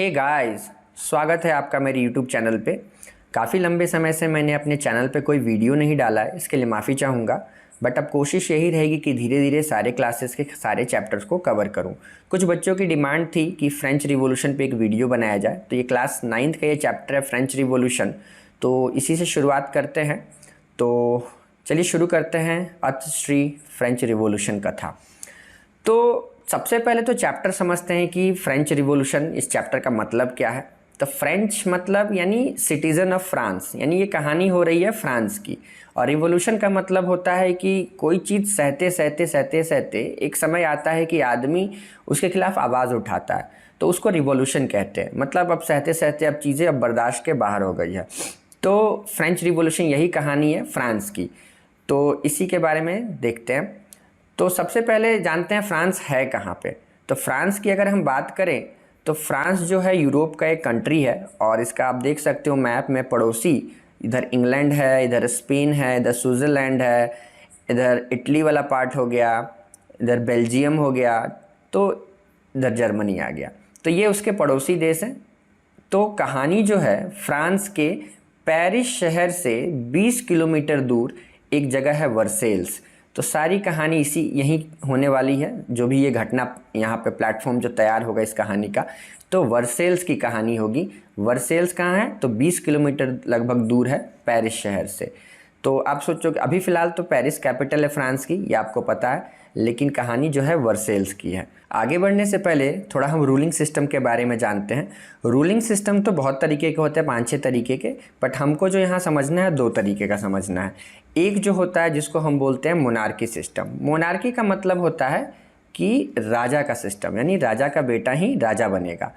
Hey guys, स्वागत है आपका मेरे यूट्यूब चैनल पे। काफ़ी लंबे समय से मैंने अपने चैनल पे कोई वीडियो नहीं डाला है, इसके लिए माफ़ी चाहूँगा। बट अब कोशिश यही रहेगी कि धीरे धीरे सारे क्लासेस के सारे चैप्टर्स को कवर करूँ। कुछ बच्चों की डिमांड थी कि फ्रेंच रिवॉल्यूशन पे एक वीडियो बनाया जाए, तो ये क्लास 9th का ये चैप्टर है फ्रेंच रिवॉल्यूशन, तो इसी से शुरुआत करते हैं। तो चलिए शुरू करते हैं अर्थश्री फ्रेंच रिवॉल्यूशन कथा। तो सबसे पहले तो चैप्टर समझते हैं कि फ्रेंच रिवॉल्यूशन, इस चैप्टर का मतलब क्या है। तो फ्रेंच मतलब यानी सिटीज़न ऑफ फ्रांस, यानी ये कहानी हो रही है फ्रांस की। और रिवॉल्यूशन का मतलब होता है कि कोई चीज़ सहते सहते सहते सहते एक समय आता है कि आदमी उसके खिलाफ आवाज़ उठाता है, तो उसको रिवॉल्यूशन कहते हैं। मतलब अब सहते सहते अब चीज़ें अब बर्दाश्त के बाहर हो गई है। तो फ्रेंच रिवॉल्यूशन यही कहानी है फ्रांस की, तो इसी के बारे में देखते हैं। तो सबसे पहले जानते हैं फ्रांस है कहाँ पे। तो फ्रांस की अगर हम बात करें तो फ्रांस जो है यूरोप का एक कंट्री है, और इसका आप देख सकते हो मैप में पड़ोसी इधर इंग्लैंड है, इधर स्पेन है, इधर स्विट्ज़रलैंड है, इधर इटली वाला पार्ट हो गया, इधर बेल्जियम हो गया, तो इधर जर्मनी आ गया। तो ये उसके पड़ोसी देश हैं। तो कहानी जो है फ्रांस के पेरिस शहर से 20 किलोमीटर दूर एक जगह है वर्सेल्स। तो सारी कहानी इसी यहीं होने वाली है, जो भी ये घटना यहाँ पे प्लेटफॉर्म जो तैयार होगा इस कहानी का, तो वर्सेल्स की कहानी होगी। वर्सेल्स कहाँ है? तो 20 किलोमीटर लगभग दूर है पेरिस शहर से। तो आप सोचो कि अभी फ़िलहाल तो पेरिस कैपिटल है फ्रांस की, ये आपको पता है, लेकिन कहानी जो है वर्सेल्स की है। आगे बढ़ने से पहले थोड़ा हम रूलिंग सिस्टम के बारे में जानते हैं। रूलिंग सिस्टम तो बहुत तरीके के होते हैं, 5-6 तरीके के, बट हमको जो यहाँ समझना है 2 तरीके का समझना है। एक जो होता है जिसको हम बोलते हैं मोनार्की सिस्टम। मोनार्की का मतलब होता है कि राजा का सिस्टम, यानी राजा का बेटा ही राजा बनेगा,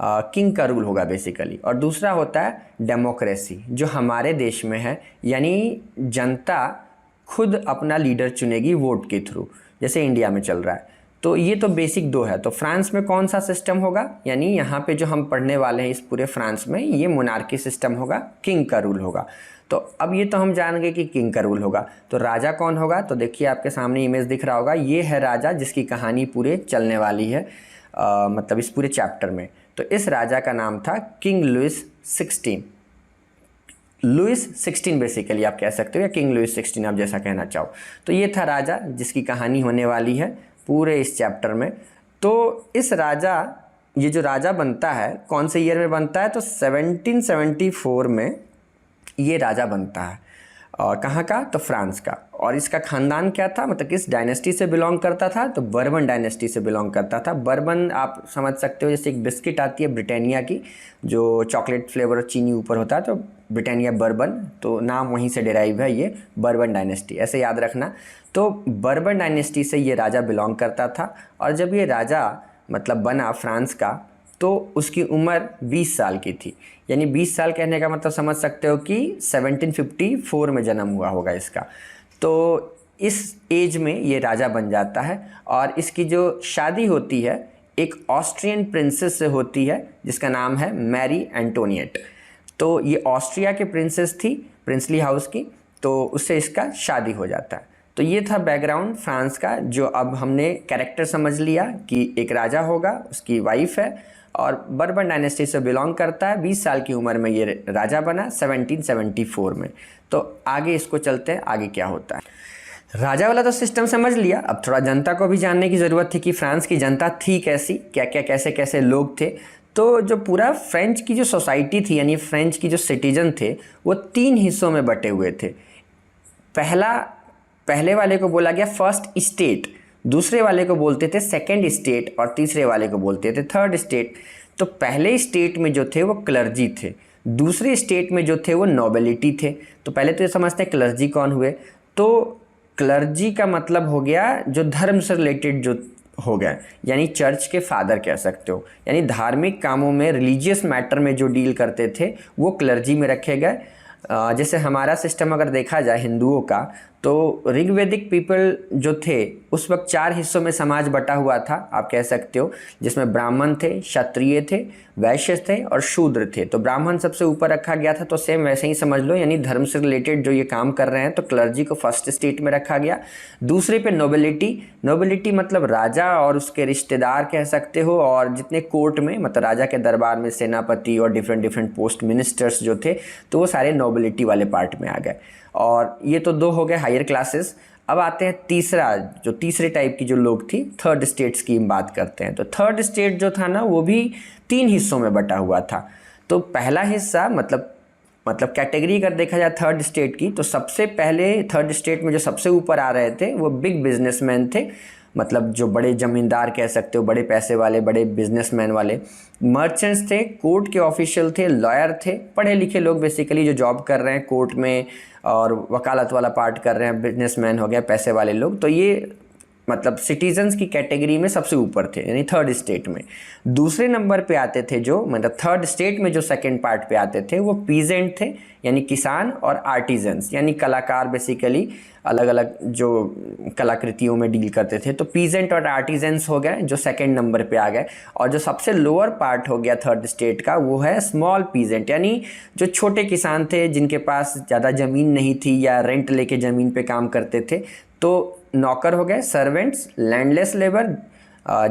किंग का रूल होगा बेसिकली। और दूसरा होता है डेमोक्रेसी, जो हमारे देश में है, यानी जनता खुद अपना लीडर चुनेगी वोट के थ्रू, जैसे इंडिया में चल रहा है। तो ये तो बेसिक 2 है। तो फ्रांस में कौन सा सिस्टम होगा, यानी यहाँ पे जो हम पढ़ने वाले हैं इस पूरे फ्रांस में, ये मोनार्की सिस्टम होगा, किंग का रूल होगा। तो अब ये तो हम जान गए कि किंग का रूल होगा। तो राजा कौन होगा? तो देखिए आपके सामने इमेज दिख रहा होगा, ये है राजा जिसकी कहानी पूरे चलने वाली है, मतलब इस पूरे चैप्टर में। तो इस राजा का नाम था किंग लुइस 16। लुइस 16 बेसिकली आप कह सकते हो, या किंग लुइस 16 आप जैसा कहना चाहो। तो ये था राजा जिसकी कहानी होने वाली है पूरे इस चैप्टर में। तो इस राजा, ये जो राजा बनता है कौन से ईयर में बनता है? तो 1774 में ये राजा बनता है। और कहाँ का? तो फ्रांस का। और इसका ख़ानदान क्या था, मतलब किस डायनेस्टी से बिलोंग करता था? तो बर्बन डायनेस्टी से बिलोंग करता था। बर्बन आप समझ सकते हो, जैसे एक बिस्किट आती है ब्रिटानिया की, जो चॉकलेट फ्लेवर और चीनी ऊपर होता है, तो ब्रिटानिया बर्बन, तो नाम वहीं से डिराइव है, ये बर्बन डायनेस्टी, ऐसे याद रखना। तो बर्बन डायनेस्टी से ये राजा बिलोंग करता था। और जब ये राजा मतलब बना फ्रांस का, तो उसकी उम्र 20 साल की थी। यानी 20 साल कहने का मतलब समझ सकते हो कि 1754 में जन्म हुआ होगा इसका। तो इस एज में ये राजा बन जाता है। और इसकी जो शादी होती है एक ऑस्ट्रियन प्रिंसेस से होती है, जिसका नाम है मैरी एंटोनिएट। तो ये ऑस्ट्रिया के प्रिंसेस थी, प्रिंसली हाउस की, तो उससे इसका शादी हो जाता है। तो ये था बैकग्राउंड फ्रांस का, जो अब हमने कैरेक्टर समझ लिया कि एक राजा होगा, उसकी वाइफ है, और बर्बन डायनेस्टी से बिलोंग करता है। 20 साल की उम्र में ये राजा बना 1774 में। तो आगे इसको चलते हैं, आगे क्या होता है। राजा वाला तो सिस्टम समझ लिया, अब थोड़ा जनता को भी जानने की ज़रूरत थी कि फ्रांस की जनता थी कैसी, क्या क्या कैसे कैसे लोग थे। तो जो पूरा फ्रेंच की जो सोसाइटी थी, यानी फ्रेंच की जो सिटीजन थे, वो 3 हिस्सों में बटे हुए थे। पहले वाले को बोला गया फर्स्ट स्टेट, दूसरे वाले को बोलते थे सेकंड स्टेट, और तीसरे वाले को बोलते थे थर्ड स्टेट। तो पहले स्टेट में जो थे वो क्लर्जी थे, दूसरे स्टेट में जो थे वो नोबिलिटी थे। तो पहले तो ये समझते हैं क्लर्जी कौन हुए। तो क्लर्जी का मतलब हो गया जो धर्म से रिलेटेड जो हो गया, यानी चर्च के फादर कह सकते हो, यानी धार्मिक कामों में, रिलीजियस मैटर में जो डील करते थे वो क्लर्जी में रखे गए। जैसे हमारा सिस्टम अगर देखा जाए हिंदुओं का, तो ऋग्वेदिक पीपल जो थे उस वक्त 4 हिस्सों में समाज बटा हुआ था, आप कह सकते हो, जिसमें ब्राह्मण थे, क्षत्रिय थे, वैश्य थे और शूद्र थे। तो ब्राह्मण सबसे ऊपर रखा गया था, तो सेम वैसे ही समझ लो, यानी धर्म से रिलेटेड जो ये काम कर रहे हैं, तो क्लर्जी को फर्स्ट स्टेट में रखा गया। दूसरे पे नोबिलिटी मतलब राजा और उसके रिश्तेदार कह सकते हो, और जितने कोर्ट में मतलब राजा के दरबार में सेनापति और डिफरेंट पोस्ट मिनिस्टर्स जो थे, तो वो सारे नोबिलिटी वाले पार्ट में आ गए। और ये तो दो हो गए हायर क्लासेस। अब आते हैं तीसरे टाइप की जो लोग थी, थर्ड स्टेट की हम बात करते हैं। तो थर्ड स्टेट जो था ना, वो भी 3 हिस्सों में बटा हुआ था। तो पहला हिस्सा मतलब कैटेगरी अगर देखा जाए थर्ड स्टेट की, तो सबसे पहले थर्ड स्टेट में जो सबसे ऊपर आ रहे थे वो बिग बिजनेसमैन थे, मतलब जो बड़े ज़मींदार कह सकते हो, बड़े पैसे वाले, बड़े बिजनेसमैन वाले। मर्चेंट्स थे, कोर्ट के ऑफिशियल थे, लॉयर थे, पढ़े लिखे लोग बेसिकली जो जॉब कर रहे हैं कोर्ट में और वकालत वाला पार्ट कर रहे हैं, बिजनेसमैन हो गया, पैसे वाले लोग। तो ये मतलब सिटीजन्स की कैटेगरी में सबसे ऊपर थे, यानी थर्ड स्टेट में। दूसरे नंबर पे आते थे जो मतलब थर्ड स्टेट में जो सेकंड पार्ट पे आते थे, वो पीजेंट थे, यानी किसान और आर्टिजन्स, यानी कलाकार, बेसिकली अलग अलग जो कलाकृतियों में डील करते थे। तो पीजेंट और आर्टिजन्स हो गए जो सेकंड नंबर पे आ गए। और जो सबसे लोअर पार्ट हो गया थर्ड स्टेट का, वो है स्मॉल पीजेंट, यानी जो छोटे किसान थे, जिनके पास ज़्यादा ज़मीन नहीं थी या रेंट लेके ज़मीन पे काम करते थे। तो नौकर हो गए, सर्वेंट्स, लैंडलेस लेबर,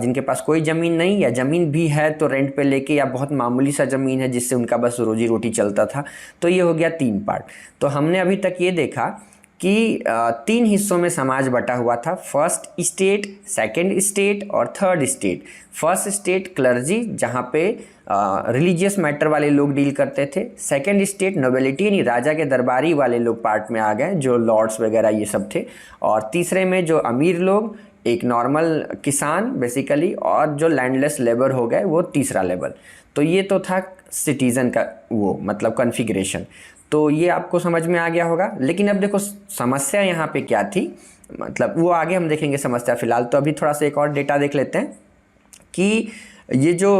जिनके पास कोई ज़मीन नहीं, या ज़मीन भी है तो रेंट पे लेके, या बहुत मामूली सा ज़मीन है जिससे उनका बस रोजी रोटी चलता था। तो ये हो गया 3 पार्ट। तो हमने अभी तक ये देखा कि 3 हिस्सों में समाज बटा हुआ था, फर्स्ट स्टेट, सेकंड स्टेट और third state. First state clergy, जहाँ पे रिलीजियस मैटर वाले लोग डील करते थे। सेकंड स्टेट नोबिलिटी, यानी राजा के दरबारी वाले लोग पार्ट में आ गए, जो लॉर्ड्स वगैरह ये सब थे। और तीसरे में जो अमीर लोग, एक नॉर्मल किसान बेसिकली, और जो लैंडलेस लेबर हो गए, वो तीसरा लेवल। तो ये तो था सिटीज़न का वो मतलब कॉन्फ़िगरेशन। तो ये आपको समझ में आ गया होगा। लेकिन अब देखो समस्या यहाँ पे क्या थी, मतलब वो आगे हम देखेंगे समस्या। फिलहाल तो अभी थोड़ा सा एक और डेटा देख लेते हैं कि ये जो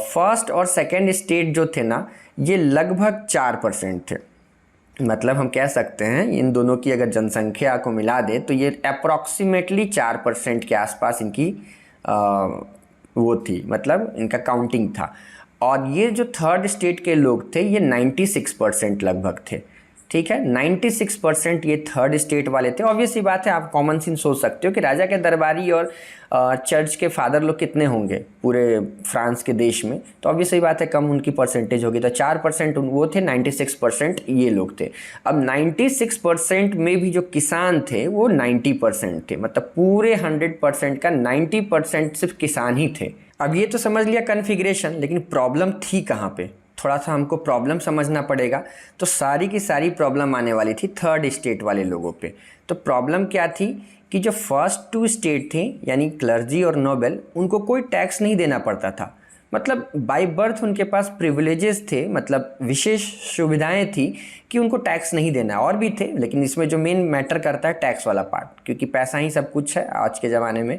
फर्स्ट और सेकंड स्टेट जो थे ना, ये लगभग 4% थे। मतलब हम कह सकते हैं इन दोनों की अगर जनसंख्या को मिला दे तो ये अप्रॉक्सीमेटली 4% के आसपास इनकी वो थी, मतलब इनका काउंटिंग था। और ये जो थर्ड स्टेट के लोग थे, ये 96% लगभग थे। ठीक है, 96% ये थर्ड स्टेट वाले थे। ऑब्वियसली बात है, आप कॉमन सेंस सोच सकते हो कि राजा के दरबारी और चर्च के फादर लोग कितने होंगे पूरे फ्रांस के देश में, तो ऑब्वियसली बात है कम उनकी परसेंटेज होगी। तो 4% वो थे, 96% ये लोग थे। अब 96% में भी जो किसान थे वो 90% थे, मतलब पूरे 100% का 90% सिर्फ किसान ही थे। अब ये तो समझ लिया कन्फिग्रेशन, लेकिन प्रॉब्लम थी कहाँ पे, थोड़ा सा हमको प्रॉब्लम समझना पड़ेगा। तो सारी की सारी प्रॉब्लम आने वाली थी थर्ड स्टेट वाले लोगों पे। तो प्रॉब्लम क्या थी कि जो फर्स्ट 2 स्टेट थे, यानी क्लर्जी और नोबेल, उनको कोई टैक्स नहीं देना पड़ता था। मतलब बाय बर्थ उनके पास प्रिविलेजेस थे, मतलब विशेष सुविधाएं थी कि उनको टैक्स नहीं देना। और भी थे, लेकिन इसमें जो मेन मैटर करता है टैक्स वाला पार्ट, क्योंकि पैसा ही सब कुछ है आज के ज़माने में।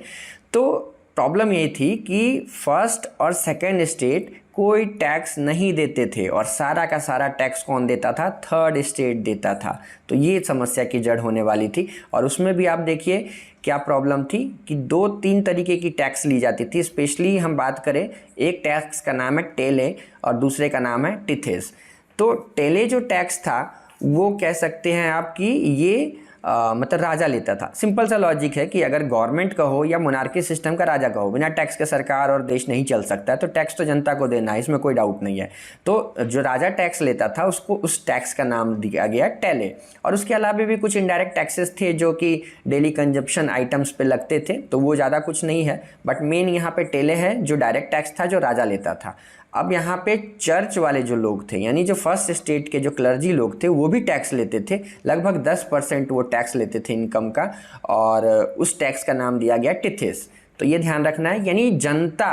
तो प्रॉब्लम ये थी कि फर्स्ट और सेकंड स्टेट कोई टैक्स नहीं देते थे, और सारा का सारा टैक्स कौन देता था, थर्ड स्टेट देता था। तो ये समस्या की जड़ होने वाली थी। और उसमें भी आप देखिए क्या प्रॉब्लम थी कि 2-3 तरीके की टैक्स ली जाती थी। स्पेशली हम बात करें, एक टैक्स का नाम है टेले और दूसरे का नाम है टिथेस। तो टेले जो टैक्स था वो कह सकते हैं आप कि ये मतलब राजा लेता था। सिंपल सा लॉजिक है कि अगर गवर्नमेंट का हो या मोनार्की सिस्टम का राजा का हो, बिना टैक्स के सरकार और देश नहीं चल सकता है। तो टैक्स तो जनता को देना है, इसमें कोई डाउट नहीं है। तो जो राजा टैक्स लेता था उसको उस टैक्स का नाम दिया गया टेले। और उसके अलावा भी कुछ इनडायरेक्ट टैक्सेस थे जो कि डेली कंजप्शन आइटम्स पे लगते थे, तो वो ज़्यादा कुछ नहीं है। बट मेन यहाँ पे टेले है जो डायरेक्ट टैक्स था, जो राजा लेता था। अब यहाँ पे चर्च वाले जो लोग थे, यानी जो फर्स्ट स्टेट के जो क्लर्जी लोग थे, वो भी टैक्स लेते थे। लगभग 10% वो टैक्स लेते थे इनकम का, और उस टैक्स का नाम दिया गया टिथेस। तो ये ध्यान रखना है, यानी जनता,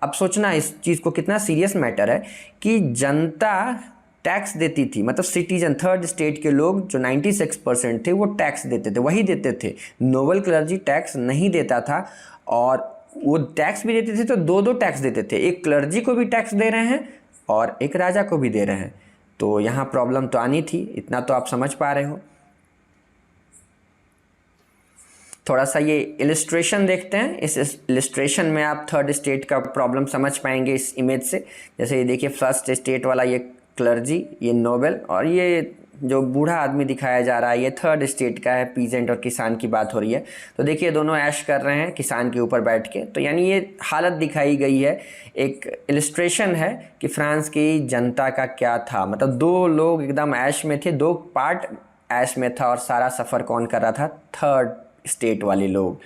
अब सोचना इस चीज़ को कितना सीरियस मैटर है कि जनता टैक्स देती थी। मतलब सिटीजन, थर्ड स्टेट के लोग जो 96% थे वो टैक्स देते थे, वही देते थे। नोबल क्लर्जी टैक्स नहीं देता था, और वो टैक्स भी देते थे तो 2-2 टैक्स देते थे। एक क्लर्जी को भी टैक्स दे रहे हैं और एक राजा को भी दे रहे हैं। तो यहाँ प्रॉब्लम तो आनी थी, इतना तो आप समझ पा रहे हो। थोड़ा सा ये इलिस्ट्रेशन देखते हैं। इस इलिस्ट्रेशन में आप थर्ड स्टेट का प्रॉब्लम समझ पाएंगे इस इमेज से। जैसे ये देखिए फर्स्ट स्टेट वाला ये क्लर्जी, ये नोबेल, और ये जो बूढ़ा आदमी दिखाया जा रहा है ये थर्ड स्टेट का है, पीजेंट और किसान की बात हो रही है। तो देखिए दोनों ऐश कर रहे हैं किसान के ऊपर बैठ के। तो यानी ये हालत दिखाई गई है, एक इलिस्ट्रेशन है कि फ्रांस की जनता का क्या था। मतलब दो लोग एकदम ऐश में थे, दो पार्ट ऐश में था, और सारा सफ़र कौन कर रहा था? थर्ड स्टेट वाले लोग।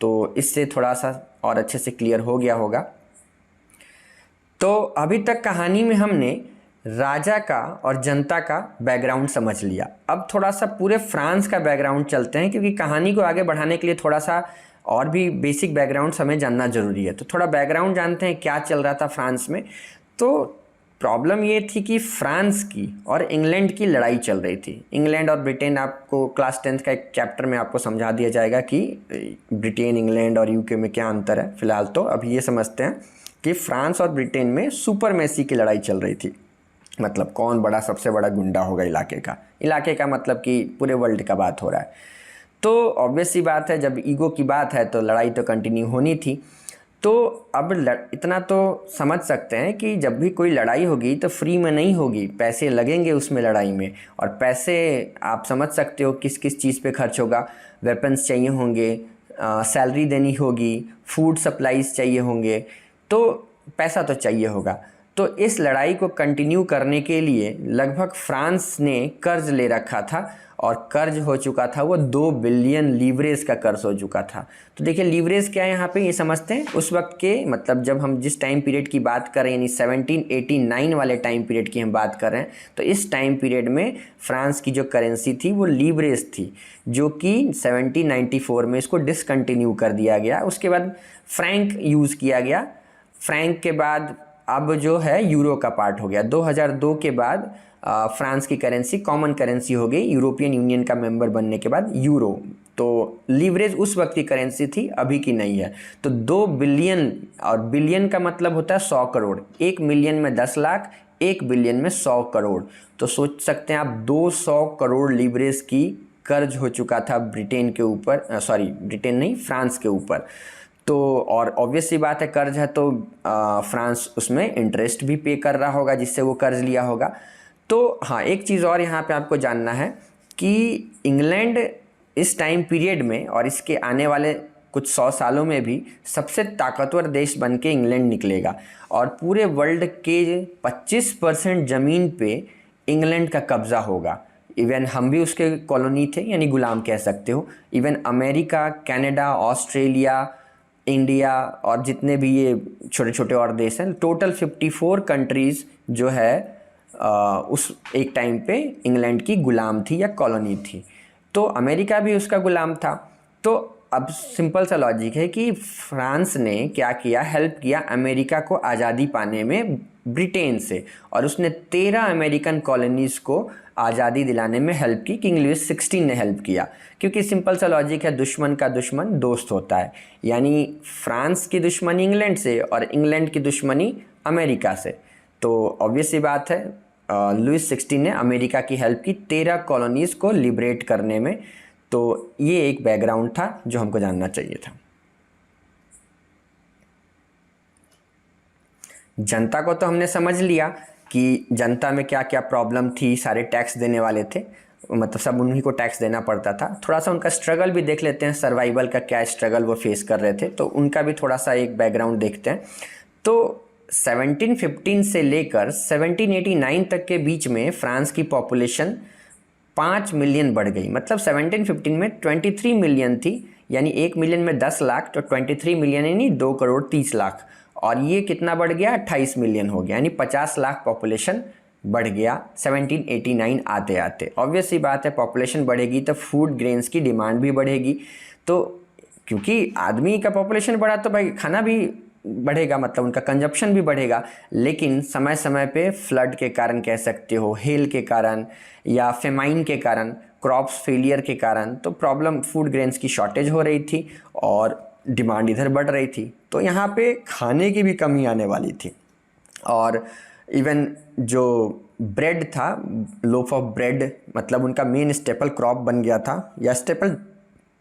तो इससे थोड़ा सा और अच्छे से क्लियर हो गया होगा। तो अभी तक कहानी में हमने राजा का और जनता का बैकग्राउंड समझ लिया। अब थोड़ा सा पूरे फ्रांस का बैकग्राउंड चलते हैं, क्योंकि कहानी को आगे बढ़ाने के लिए थोड़ा सा और भी बेसिक बैकग्राउंड हमें जानना ज़रूरी है। तो थोड़ा बैकग्राउंड जानते हैं क्या चल रहा था फ्रांस में। तो प्रॉब्लम ये थी कि फ्रांस की और इंग्लैंड की लड़ाई चल रही थी। इंग्लैंड और ब्रिटेन, आपको क्लास 10th का एक चैप्टर में आपको समझा दिया जाएगा कि ब्रिटेन, इंग्लैंड और यूके में क्या अंतर है। फिलहाल तो अभी ये समझते हैं कि फ्रांस और ब्रिटेन में सुपरमेसी की लड़ाई चल रही थी। मतलब कौन बड़ा, सबसे बड़ा गुंडा होगा इलाके का मतलब कि पूरे वर्ल्ड का बात हो रहा है। तो ऑब्वियस सी बात है, जब ईगो की बात है तो लड़ाई तो कंटिन्यू होनी थी। तो अब इतना तो समझ सकते हैं कि जब भी कोई लड़ाई होगी तो फ्री में नहीं होगी, पैसे लगेंगे उसमें लड़ाई में। और पैसे आप समझ सकते हो किस किस चीज़ पे खर्च होगा। वेपन्स चाहिए होंगे, सैलरी देनी होगी, फूड सप्लाईज चाहिए होंगे, तो पैसा तो चाहिए होगा। तो इस लड़ाई को कंटिन्यू करने के लिए लगभग फ्रांस ने कर्ज ले रखा था, और कर्ज हो चुका था वो 2 बिलियन लीवरेज का कर्ज हो चुका था। तो देखिए लीवरेज क्या है यहाँ पे, ये समझते हैं। उस वक्त के मतलब जब हम जिस टाइम पीरियड की बात कर रहे हैं, यानी 1789 वाले टाइम पीरियड की हम बात कर रहे हैं, तो इस टाइम पीरियड में फ्रांस की जो करेंसी थी वो लीवरेज थी, जो कि 1794 में इसको डिसकंटिन्यू कर दिया गया। उसके बाद फ्रैंक यूज़ किया गया। फ्रैंक के बाद अब जो है यूरो का पार्ट हो गया। 2002 के बाद फ्रांस की करेंसी कॉमन करेंसी हो गई, यूरोपियन यूनियन का मेंबर बनने के बाद यूरो। तो लीवरेज उस वक्त की करेंसी थी, अभी की नहीं है। तो 2 बिलियन, और बिलियन का मतलब होता है 100 करोड़। 1 मिलियन में 10 लाख, 1 बिलियन में 100 करोड़। तो सोच सकते हैं आप 200 करोड़ लीवरेज की कर्ज हो चुका था ब्रिटेन के ऊपर, ब्रिटेन नहीं, फ्रांस के ऊपर। तो और ऑब्वियस सी बात है, कर्ज है तो फ्रांस उसमें इंटरेस्ट भी पे कर रहा होगा जिससे वो कर्ज लिया होगा। तो हाँ, एक चीज़ और यहाँ पे आपको जानना है कि इंग्लैंड इस टाइम पीरियड में और इसके आने वाले कुछ 100 सालों में भी सबसे ताकतवर देश बन के इंग्लैंड निकलेगा, और पूरे वर्ल्ड के 25% ज़मीन पे इंग्लैंड का कब्ज़ा होगा। इवन हम भी उसके कॉलोनी थे, यानी गुलाम कह सकते हो। Even America, Canada, Australia, India और जितने भी ये छोटे छोटे और देश हैं, टोटल 54 कंट्रीज़ जो है उस एक टाइम पे इंग्लैंड की गुलाम थी या कॉलोनी थी। तो अमेरिका भी उसका गुलाम था। तो अब सिंपल सा लॉजिक है कि फ्रांस ने क्या किया, हेल्प किया अमेरिका को आज़ादी पाने में ब्रिटेन से, और उसने 13 अमेरिकन कॉलोनीज़ को आज़ादी दिलाने में हेल्प की। किंग लुइस 16 ने हेल्प किया, क्योंकि सिंपल सा लॉजिक है, दुश्मन का दुश्मन दोस्त होता है। यानी फ्रांस की दुश्मनी इंग्लैंड से और इंग्लैंड की दुश्मनी अमेरिका से। तो ऑब्वियस सी बात है, लुइस 16 ने अमेरिका की हेल्प की 13 कॉलोनीज़ को लिबरेट करने में। तो ये एक बैकग्राउंड था जो हमको जानना चाहिए था। जनता को तो हमने समझ लिया कि जनता में क्या क्या प्रॉब्लम थी। सारे टैक्स देने वाले थे, मतलब सब उन्हीं को टैक्स देना पड़ता था। थोड़ा सा उनका स्ट्रगल भी देख लेते हैं, सर्वाइवल का क्या स्ट्रगल वो फेस कर रहे थे, तो उनका भी थोड़ा सा एक बैकग्राउंड देखते हैं। तो 1715 से लेकर 1789 तक के बीच में फ्रांस की पॉपुलेशन 5 मिलियन बढ़ गई। मतलब 1715 में 23 मिलियन थी, यानी 1 मिलियन में 10 लाख, तो 23 मिलियन यानी 2 करोड़ 30 लाख। और ये कितना बढ़ गया, 28 मिलियन हो गया, यानी 50 लाख पॉपुलेशन बढ़ गया 1789 आते आते। ऑब्वियस सी बात है, पॉपुलेशन बढ़ेगी तो फूड ग्रेन्स की डिमांड भी बढ़ेगी। तो क्योंकि आदमी का पॉपुलेशन बढ़ा तो भाई खाना भी बढ़ेगा, मतलब उनका कंजप्शन भी बढ़ेगा। लेकिन समय समय पे फ्लड के कारण कह सकते हो, हेल के कारण या फेमाइन के कारण, क्रॉप्स फेलियर के कारण, तो प्रॉब्लम, फूड ग्रेन्स की शॉर्टेज हो रही थी और डिमांड इधर बढ़ रही थी। तो यहाँ पे खाने की भी कमी आने वाली थी। और इवन जो ब्रेड था, लोफ ऑफ ब्रेड, मतलब उनका मेन स्टेपल क्रॉप बन गया था, या स्टेपल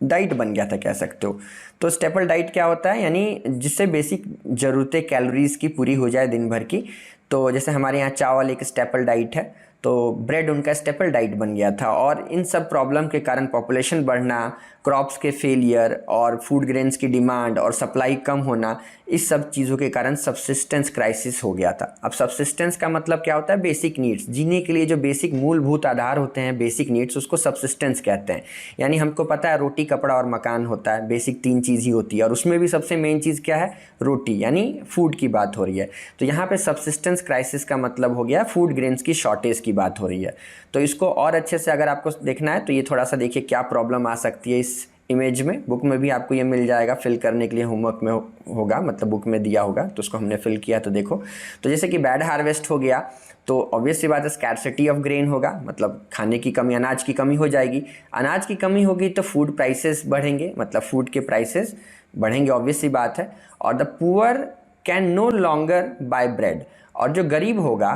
डाइट बन गया था कह सकते हो। तो स्टेपल डाइट क्या होता है, यानी जिससे बेसिक ज़रूरतें कैलोरीज़ की पूरी हो जाए दिन भर की। तो जैसे हमारे यहाँ चावल एक स्टेपल डाइट है, तो ब्रेड उनका स्टेपल डाइट बन गया था। और इन सब प्रॉब्लम के कारण पॉपुलेशन बढ़ना, क्रॉप्स के फेलियर और फूड ग्रेन्स की डिमांड और सप्लाई कम होना, इस सब चीज़ों के कारण सब्सिस्टेंस क्राइसिस हो गया था। अब सब्सिस्टेंस का मतलब क्या होता है, बेसिक नीड्स, जीने के लिए जो बेसिक मूलभूत आधार होते हैं, बेसिक नीड्स, उसको सब्सिस्टेंस कहते हैं। यानी हमको पता है रोटी, कपड़ा और मकान होता है, बेसिक 3 चीज़ ही होती है, और उसमें भी सबसे मेन चीज़ क्या है, रोटी, यानी फूड की बात हो रही है। तो यहाँ पे सब्सिस्टेंस क्राइसिस का मतलब हो गया फूड ग्रेन्स की शॉर्टेज की बात हो रही है। तो इसको और अच्छे से अगर आपको देखना है तो ये थोड़ा सा देखिए क्या प्रॉब्लम आ सकती है इस इमेज में। बुक में भी आपको ये मिल जाएगा, फिल करने के लिए होमवर्क में होगा, मतलब बुक में दिया होगा, तो उसको हमने फिल किया। तो देखो, तो जैसे कि बैड हार्वेस्ट हो गया तो ऑब्वियस सी बात है स्कैर्सिटी ऑफ ग्रेन होगा, मतलब खाने की कमी, अनाज की कमी हो जाएगी। अनाज की कमी होगी तो फूड प्राइसेस बढ़ेंगे, मतलब फूड के प्राइसेस बढ़ेंगे, ऑब्वियस सी बात है। और the poor can no longer buy bread, और जो गरीब होगा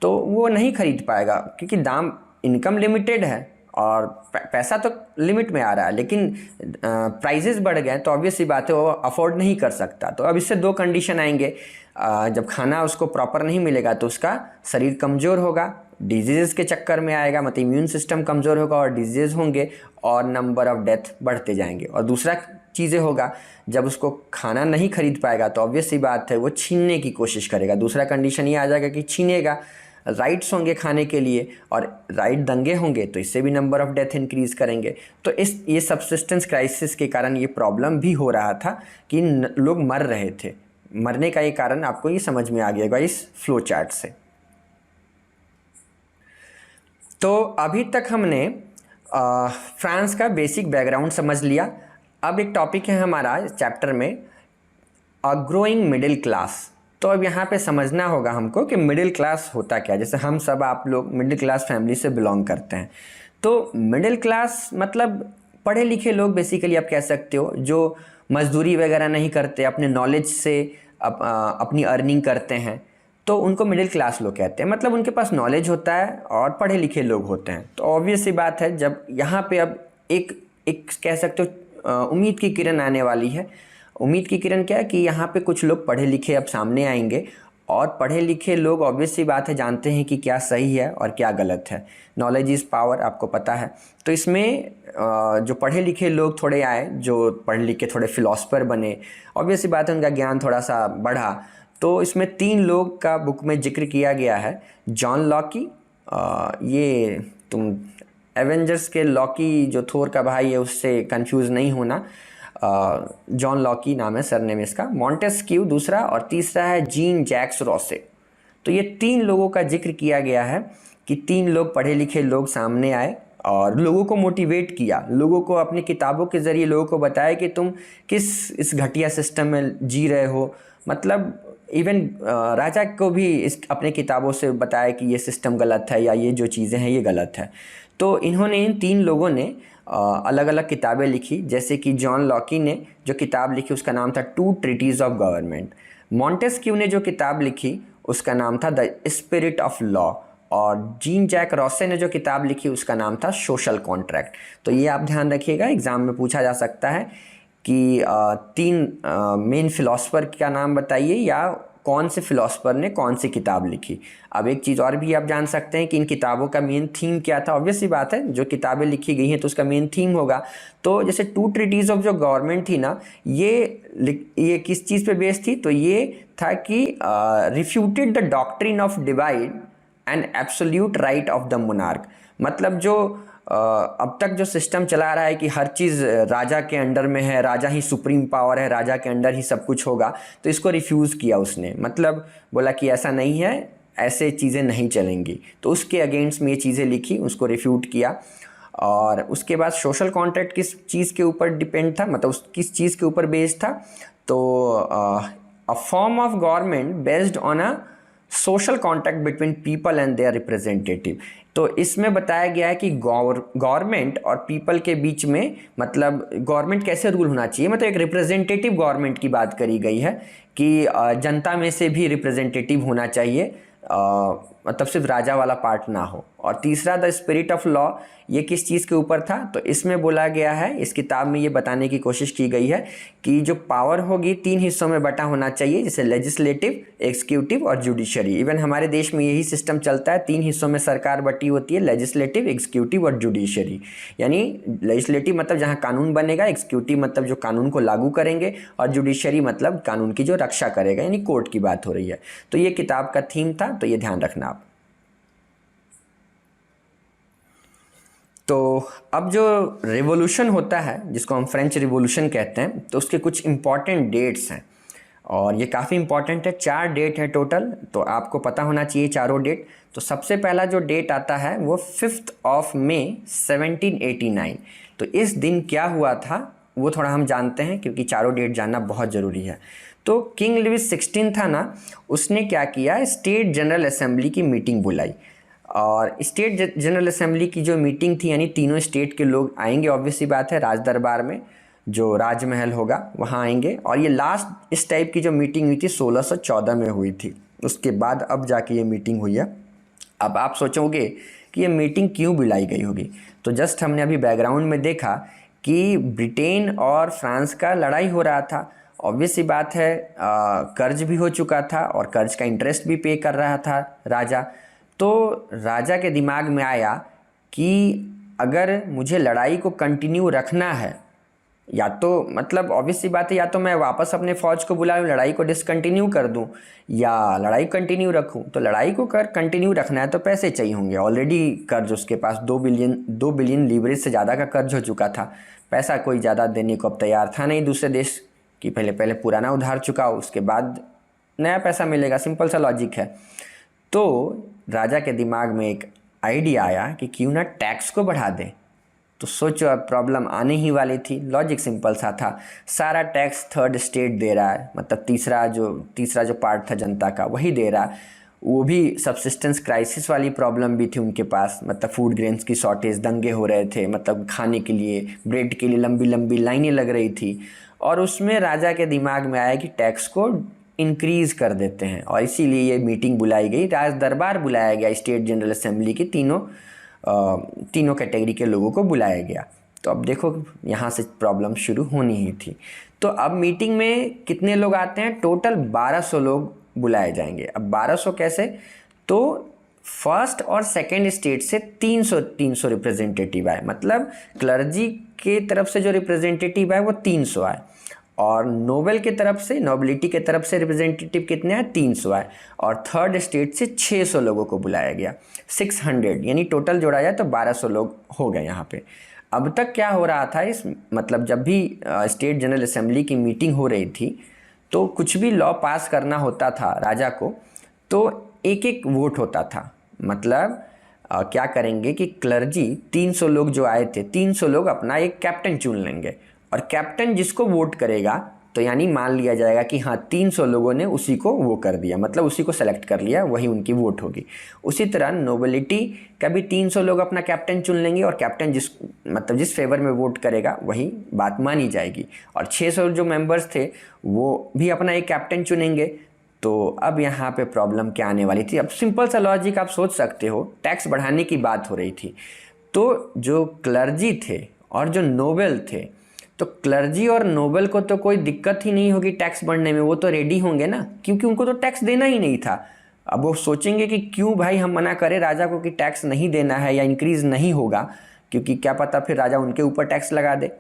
तो वो नहीं खरीद पाएगा, क्योंकि दाम, इनकम लिमिटेड है और पैसा तो लिमिट में आ रहा है, लेकिन प्राइजेस बढ़ गए तो ऑब्वियस सी बात है वो अफोर्ड नहीं कर सकता। तो अब इससे 2 कंडीशन आएंगे, जब खाना उसको प्रॉपर नहीं मिलेगा तो उसका शरीर कमज़ोर होगा, डिजीज़ के चक्कर में आएगा, मतलब इम्यून सिस्टम कमज़ोर होगा और डिजीज़ होंगे और नंबर ऑफ़ डेथ बढ़ते जाएंगे। और दूसरा चीज़ें होगा, जब उसको खाना नहीं खरीद पाएगा तो ऑब्वियस सी बात है वो छीनने की कोशिश करेगा। दूसरा कंडीशन ये आ जाएगा कि छीनेगा, राइट्स होंगे खाने के लिए, और राइट दंगे होंगे तो इससे भी नंबर ऑफ़ डेथ इंक्रीज़ करेंगे। तो ये सब्सिस्टेंस क्राइसिस के कारण ये प्रॉब्लम भी हो रहा था कि लोग मर रहे थे। मरने का ये कारण आपको ये समझ में आ गया इस फ्लो चार्ट से। तो अभी तक हमने फ्रांस का बेसिक बैकग्राउंड समझ लिया। अब एक टॉपिक है हमारा चैप्टर में, ग्रोइंग मिडिल क्लास। तो अब यहाँ पे समझना होगा हमको कि मिडिल क्लास होता क्या। जैसे हम सब, आप लोग मिडिल क्लास फैमिली से बिलोंग करते हैं, तो मिडिल क्लास मतलब पढ़े लिखे लोग बेसिकली आप कह सकते हो, जो मजदूरी वगैरह नहीं करते, अपने नॉलेज से अपनी अर्निंग करते हैं, तो उनको मिडिल क्लास लोग कहते हैं। मतलब उनके पास नॉलेज होता है और पढ़े लिखे लोग होते हैं। तो ऑब्वियस सी बात है, जब यहाँ पे अब एक कह सकते हो उम्मीद की किरण आने वाली है। उम्मीद की किरण क्या है कि यहाँ पे कुछ लोग पढ़े लिखे अब सामने आएंगे, और पढ़े लिखे लोग ऑब्वियस सी बात है जानते हैं कि क्या सही है और क्या गलत है। नॉलेज इज़ पावर, आपको पता है। तो इसमें जो पढ़े लिखे लोग थोड़े आए, जो पढ़े लिखे थोड़े फिलोसफर बने, ऑब्वियस सी बात है उनका ज्ञान थोड़ा सा बढ़ा। तो इसमें 3 लोग का बुक में जिक्र किया गया है। जॉन लॉकी, ये तुम एवेंजर्स के लॉकी जो थोर का भाई है उससे कंफ्यूज नहीं होना, जॉन लॉकी नाम है सरनेम इसका। मॉन्टेस्क्यू दूसरा, और तीसरा है जीन जैक्स रॉसे। तो ये 3 लोगों का जिक्र किया गया है कि 3 लोग पढ़े लिखे लोग सामने आए और लोगों को मोटिवेट किया, लोगों को अपनी किताबों के ज़रिए लोगों को बताया कि तुम किस इस घटिया सिस्टम में जी रहे हो। मतलब इवन राजा को भी इस अपने किताबों से बताया कि ये सिस्टम गलत है या ये जो चीज़ें हैं ये गलत है। तो इन्होंने, इन 3 लोगों ने अलग अलग किताबें लिखी। जैसे कि जॉन लॉकी ने जो किताब लिखी उसका नाम था 2 ट्रीटीज ऑफ गवर्नमेंट। मॉन्टेस्क्यू ने जो किताब लिखी उसका नाम था द स्पिरिट ऑफ लॉ, और जीन जैक रॉसे ने जो किताब लिखी उसका नाम था सोशल कॉन्ट्रैक्ट। तो ये आप ध्यान रखिएगा, एग्ज़ाम में पूछा जा सकता है कि 3 मेन फिलोसफर का नाम बताइए, या कौन से फिलोसफर ने कौन सी किताब लिखी। अब एक चीज़ और भी आप जान सकते हैं कि इन किताबों का मेन थीम क्या था। ऑब्वियस सी बात है, जो किताबें लिखी गई हैं तो उसका मेन थीम होगा। तो जैसे 2 ट्रीटीज ऑफ जो गवर्नमेंट थी ना, ये किस चीज़ पे बेस्ड थी, तो ये था कि refuted the doctrine of divide and absolute right of the monarch. मतलब जो अब तक जो सिस्टम चला रहा है कि हर चीज़ राजा के अंडर में है, राजा ही सुप्रीम पावर है, राजा के अंडर ही सब कुछ होगा, तो इसको रिफ्यूज़ किया उसने। मतलब बोला कि ऐसा नहीं है, ऐसे चीज़ें नहीं चलेंगी। तो उसके अगेंस्ट में ये चीज़ें लिखी, उसको रिफ्यूट किया। और उसके बाद सोशल कॉन्ट्रैक्ट किस चीज़ के ऊपर डिपेंड था, मतलब किस चीज़ के ऊपर बेस्ड था, तो a form of government based on a social contract between people and their representative. तो इसमें बताया गया है कि गवर्नमेंट और पीपल के बीच में, मतलब गवर्नमेंट कैसे रूल होना चाहिए, मतलब एक रिप्रेजेंटेटिव गवर्नमेंट की बात करी गई है कि जनता में से भी रिप्रेजेंटेटिव होना चाहिए मतलब सिर्फ राजा वाला पार्ट ना हो। और तीसरा द स्पिरिट ऑफ लॉ, ये किस चीज़ के ऊपर था, तो इसमें बोला गया है, इस किताब में ये बताने की कोशिश की गई है कि जो पावर होगी 3 हिस्सों में बटा होना चाहिए, जैसे लेजिस्लेटिव, एग्जीक्यूटिव और जुडिशरी। इवन हमारे देश में यही सिस्टम चलता है, 3 हिस्सों में सरकार बटी होती है, लेजिस्लेटिव, एग्जीक्यूटिव और जुडिशरी। यानी लेजिस्लेटिव मतलब जहाँ कानून बनेगा, एग्जीक्यूटिव मतलब जो कानून को लागू करेंगे, और जुडिशरी मतलब कानून की जो रक्षा करेगा, यानी कोर्ट की बात हो रही है। तो ये किताब का थीम था, तो ये ध्यान रखना आप। तो अब जो रिवॉल्यूशन होता है, जिसको हम फ्रेंच रिवॉल्यूशन कहते हैं, तो उसके कुछ इम्पॉर्टेंट डेट्स हैं और ये काफ़ी इम्पॉर्टेंट है। 4 डेट है टोटल, तो आपको पता होना चाहिए चारों डेट। तो सबसे पहला जो डेट आता है वो 5 मई 1789। तो इस दिन क्या हुआ था वो थोड़ा हम जानते हैं, क्योंकि चारों डेट जानना बहुत ज़रूरी है। तो किंग लुइस 16 था ना, उसने क्या किया, स्टेट जनरल असेंबली की मीटिंग बुलाई। और स्टेट जनरल असेंबली की जो मीटिंग थी, यानी तीनों स्टेट के लोग आएंगे, ऑब्वियस सी बात है, राज दरबार में जो राजमहल होगा वहाँ आएंगे। और ये लास्ट इस टाइप की जो मीटिंग हुई थी 1614 में हुई थी। उसके बाद अब जाके ये मीटिंग हुई है। अब आप सोचोगे कि ये मीटिंग क्यों बुलाई गई होगी, तो जस्ट हमने अभी बैकग्राउंड में देखा कि ब्रिटेन और फ्रांस का लड़ाई हो रहा था। ऑब्वियस सी बात है, कर्ज भी हो चुका था और कर्ज का इंटरेस्ट भी पे कर रहा था राजा। तो राजा के दिमाग में आया कि अगर मुझे लड़ाई को कंटिन्यू रखना है, या तो मतलब ऑब्वियस सी बात है, या तो मैं वापस अपने फ़ौज को बुला लूँ, लड़ाई को डिसकंटिन्यू कर दूँ, या लड़ाई कंटिन्यू रखूँ। तो लड़ाई को कंटिन्यू रखना है तो पैसे चाहिए होंगे। ऑलरेडी कर्ज उसके पास 2 बिलियन लीवरेज से ज़्यादा का कर्ज हो चुका था। पैसा कोई ज़्यादा देने को अब तैयार था नहीं दूसरे देश की, पहले पुराना उधार चुकाओ, उसके बाद नया पैसा मिलेगा। सिंपल सा लॉजिक है। तो राजा के दिमाग में एक आइडिया आया कि क्यों ना टैक्स को बढ़ा दें। तो सोचो, अब प्रॉब्लम आने ही वाली थी। लॉजिक सिंपल सा था, सारा टैक्स थर्ड स्टेट दे रहा है, मतलब तीसरा जो पार्ट था जनता का वही दे रहा। वो भी सब्सिस्टेंस क्राइसिस वाली प्रॉब्लम भी थी उनके पास, मतलब फूड ग्रेन्स की शॉर्टेज, दंगे हो रहे थे, मतलब खाने के लिए, ब्रेड के लिए लंबी लंबी लाइनें लग रही थी। और उसमें राजा के दिमाग में आया कि टैक्स को इंक्रीज़ कर देते हैं, और इसीलिए ये मीटिंग बुलाई गई, राज दरबार बुलाया गया, स्टेट जनरल असेंबली की तीनों कैटेगरी के लोगों को बुलाया गया। तो अब देखो यहाँ से प्रॉब्लम शुरू होनी ही थी। तो अब मीटिंग में कितने लोग आते हैं, टोटल 1200 लोग बुलाए जाएंगे। अब 1200 कैसे, तो फर्स्ट और सेकंड स्टेट से 300 रिप्रेजेंटेटिव आए, मतलब क्लर्जी के तरफ से जो रिप्रेजेंटेटिव आए वो 300 आए, और नोबल के तरफ से, नोबिलिटी के तरफ से रिप्रेजेंटेटिव कितने आए, 300 आए, और थर्ड स्टेट से 600 लोगों को बुलाया गया, 600, यानी टोटल जोड़ा जाए तो 1200 लोग हो गए यहाँ पे। अब तक क्या हो रहा था, इस मतलब जब भी स्टेट जनरल असेंबली की मीटिंग हो रही थी, तो कुछ भी लॉ पास करना होता था राजा को, तो एक एक वोट होता था। मतलब क्या करेंगे कि क्लर्जी 300 लोग जो आए थे, 300 लोग अपना एक कैप्टन चुन लेंगे, और कैप्टन जिसको वोट करेगा, तो यानी मान लिया जाएगा कि हाँ 300 लोगों ने उसी को वो कर दिया, मतलब उसी को सेलेक्ट कर लिया, वही उनकी वोट होगी। उसी तरह नोबिलिटी का भी 300 लोग अपना कैप्टन चुन लेंगे, और कैप्टन जिस फेवर में वोट करेगा वही बात मानी जाएगी। और 600 जो मेंबर्स थे वो भी अपना एक कैप्टन चुनेंगे। तो अब यहाँ पे प्रॉब्लम क्या आने वाली थी, अब सिंपल सा लॉजिक आप सोच सकते हो, टैक्स बढ़ाने की बात हो रही थी। तो जो क्लर्जी थे और जो नोबल थे, तो क्लर्जी और नोबल को तो कोई दिक्कत ही नहीं होगी टैक्स बढ़ने में, वो तो रेडी होंगे ना, क्योंकि उनको तो टैक्स देना ही नहीं था। अब वो सोचेंगे कि क्यों भाई हम मना करें राजा को कि टैक्स नहीं देना है या इंक्रीज़ नहीं होगा, क्योंकि क्या पता फिर राजा उनके ऊपर टैक्स लगा दे।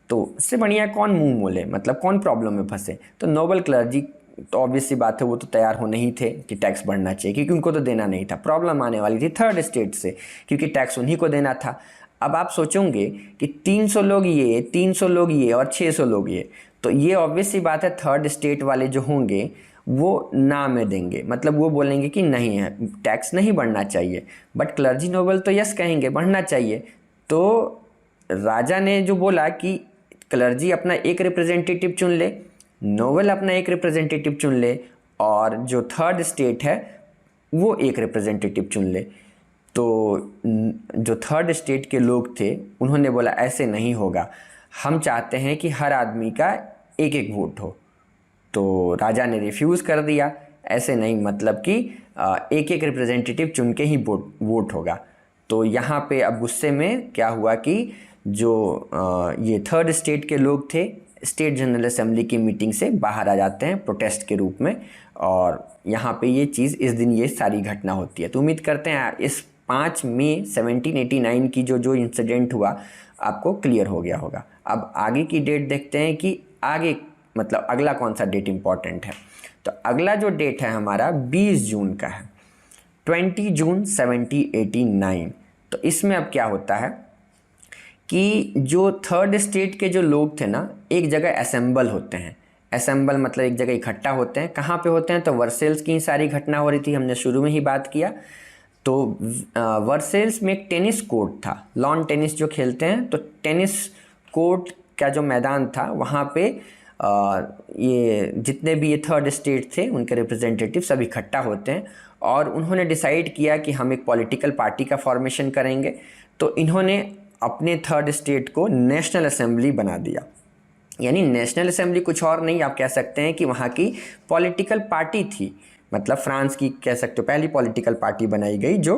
तो इससे बढ़िया कौन मुंह मोले, मतलब कौन प्रॉब्लम में फंसे। तो नोबल क्लर्जी तो ऑब्वियस सी बात है, वो तो तैयार हो नहीं थे कि टैक्स बढ़ना चाहिए, क्योंकि उनको तो देना नहीं था। प्रॉब्लम आने वाली थी थर्ड स्टेट से, क्योंकि टैक्स उन्हीं को देना था। अब आप सोचोगे कि 300 लोग ये, 300 लोग ये और 600 लोग ये, तो ये ऑब्वियस सी बात है थर्ड स्टेट वाले जो होंगे वो ना में देंगे, मतलब वो बोलेंगे कि नहीं है, टैक्स नहीं बढ़ना चाहिए। बट क्लर्जी नोबल तो यस कहेंगे, बढ़ना चाहिए। तो राजा ने जो बोला कि क्लर्जी अपना एक रिप्रेजेंटेटिव चुन ले, नोबल अपना एक रिप्रेजेंटेटिव चुन ले, और जो थर्ड स्टेट है वो एक रिप्रेजेंटेटिव चुन ले। तो जो थर्ड स्टेट के लोग थे उन्होंने बोला ऐसे नहीं होगा, हम चाहते हैं कि हर आदमी का एक एक वोट हो। तो राजा ने रिफ्यूज़ कर दिया ऐसे नहीं, मतलब कि एक एक रिप्रेजेंटेटिव चुन के ही वोट होगा। तो यहाँ पे अब गुस्से में क्या हुआ कि जो ये थर्ड स्टेट के लोग थे, स्टेट जनरल असेंबली की मीटिंग से बाहर आ जाते हैं प्रोटेस्ट के रूप में, और यहाँ पे ये चीज़, इस दिन ये सारी घटना होती है। तो उम्मीद करते हैं इस 5 मई 1789 की जो इंसिडेंट हुआ आपको क्लियर हो गया होगा। अब आगे की डेट देखते हैं कि आगे मतलब अगला कौन सा डेट इम्पॉर्टेंट है। तो अगला जो डेट है हमारा 20 जून का है, 20 जून 1789। तो इसमें अब क्या होता है कि जो थर्ड स्टेट के जो लोग थे ना, एक जगह असेंबल होते हैं। असेंबल मतलब एक जगह इकट्ठा होते हैं। कहाँ पे होते हैं? तो वर्सेल्स की सारी घटना हो रही थी, हमने शुरू में ही बात किया। तो वर्सेल्स में एक टेनिस कोर्ट था, लॉन टेनिस जो खेलते हैं, तो टेनिस कोर्ट का जो मैदान था वहाँ पे ये जितने भी ये थर्ड स्टेट थे उनके रिप्रेजेंटेटिव सब इकट्ठा होते हैं, और उन्होंने डिसाइड किया कि हम एक पॉलिटिकल पार्टी का फॉर्मेशन करेंगे। तो इन्होंने अपने थर्ड स्टेट को नेशनल असेंबली बना दिया। यानी नेशनल असेंबली कुछ और नहीं, आप कह सकते हैं कि वहाँ की पॉलिटिकल पार्टी थी, मतलब फ्रांस की कह सकते हो पहली पॉलिटिकल पार्टी बनाई गई जो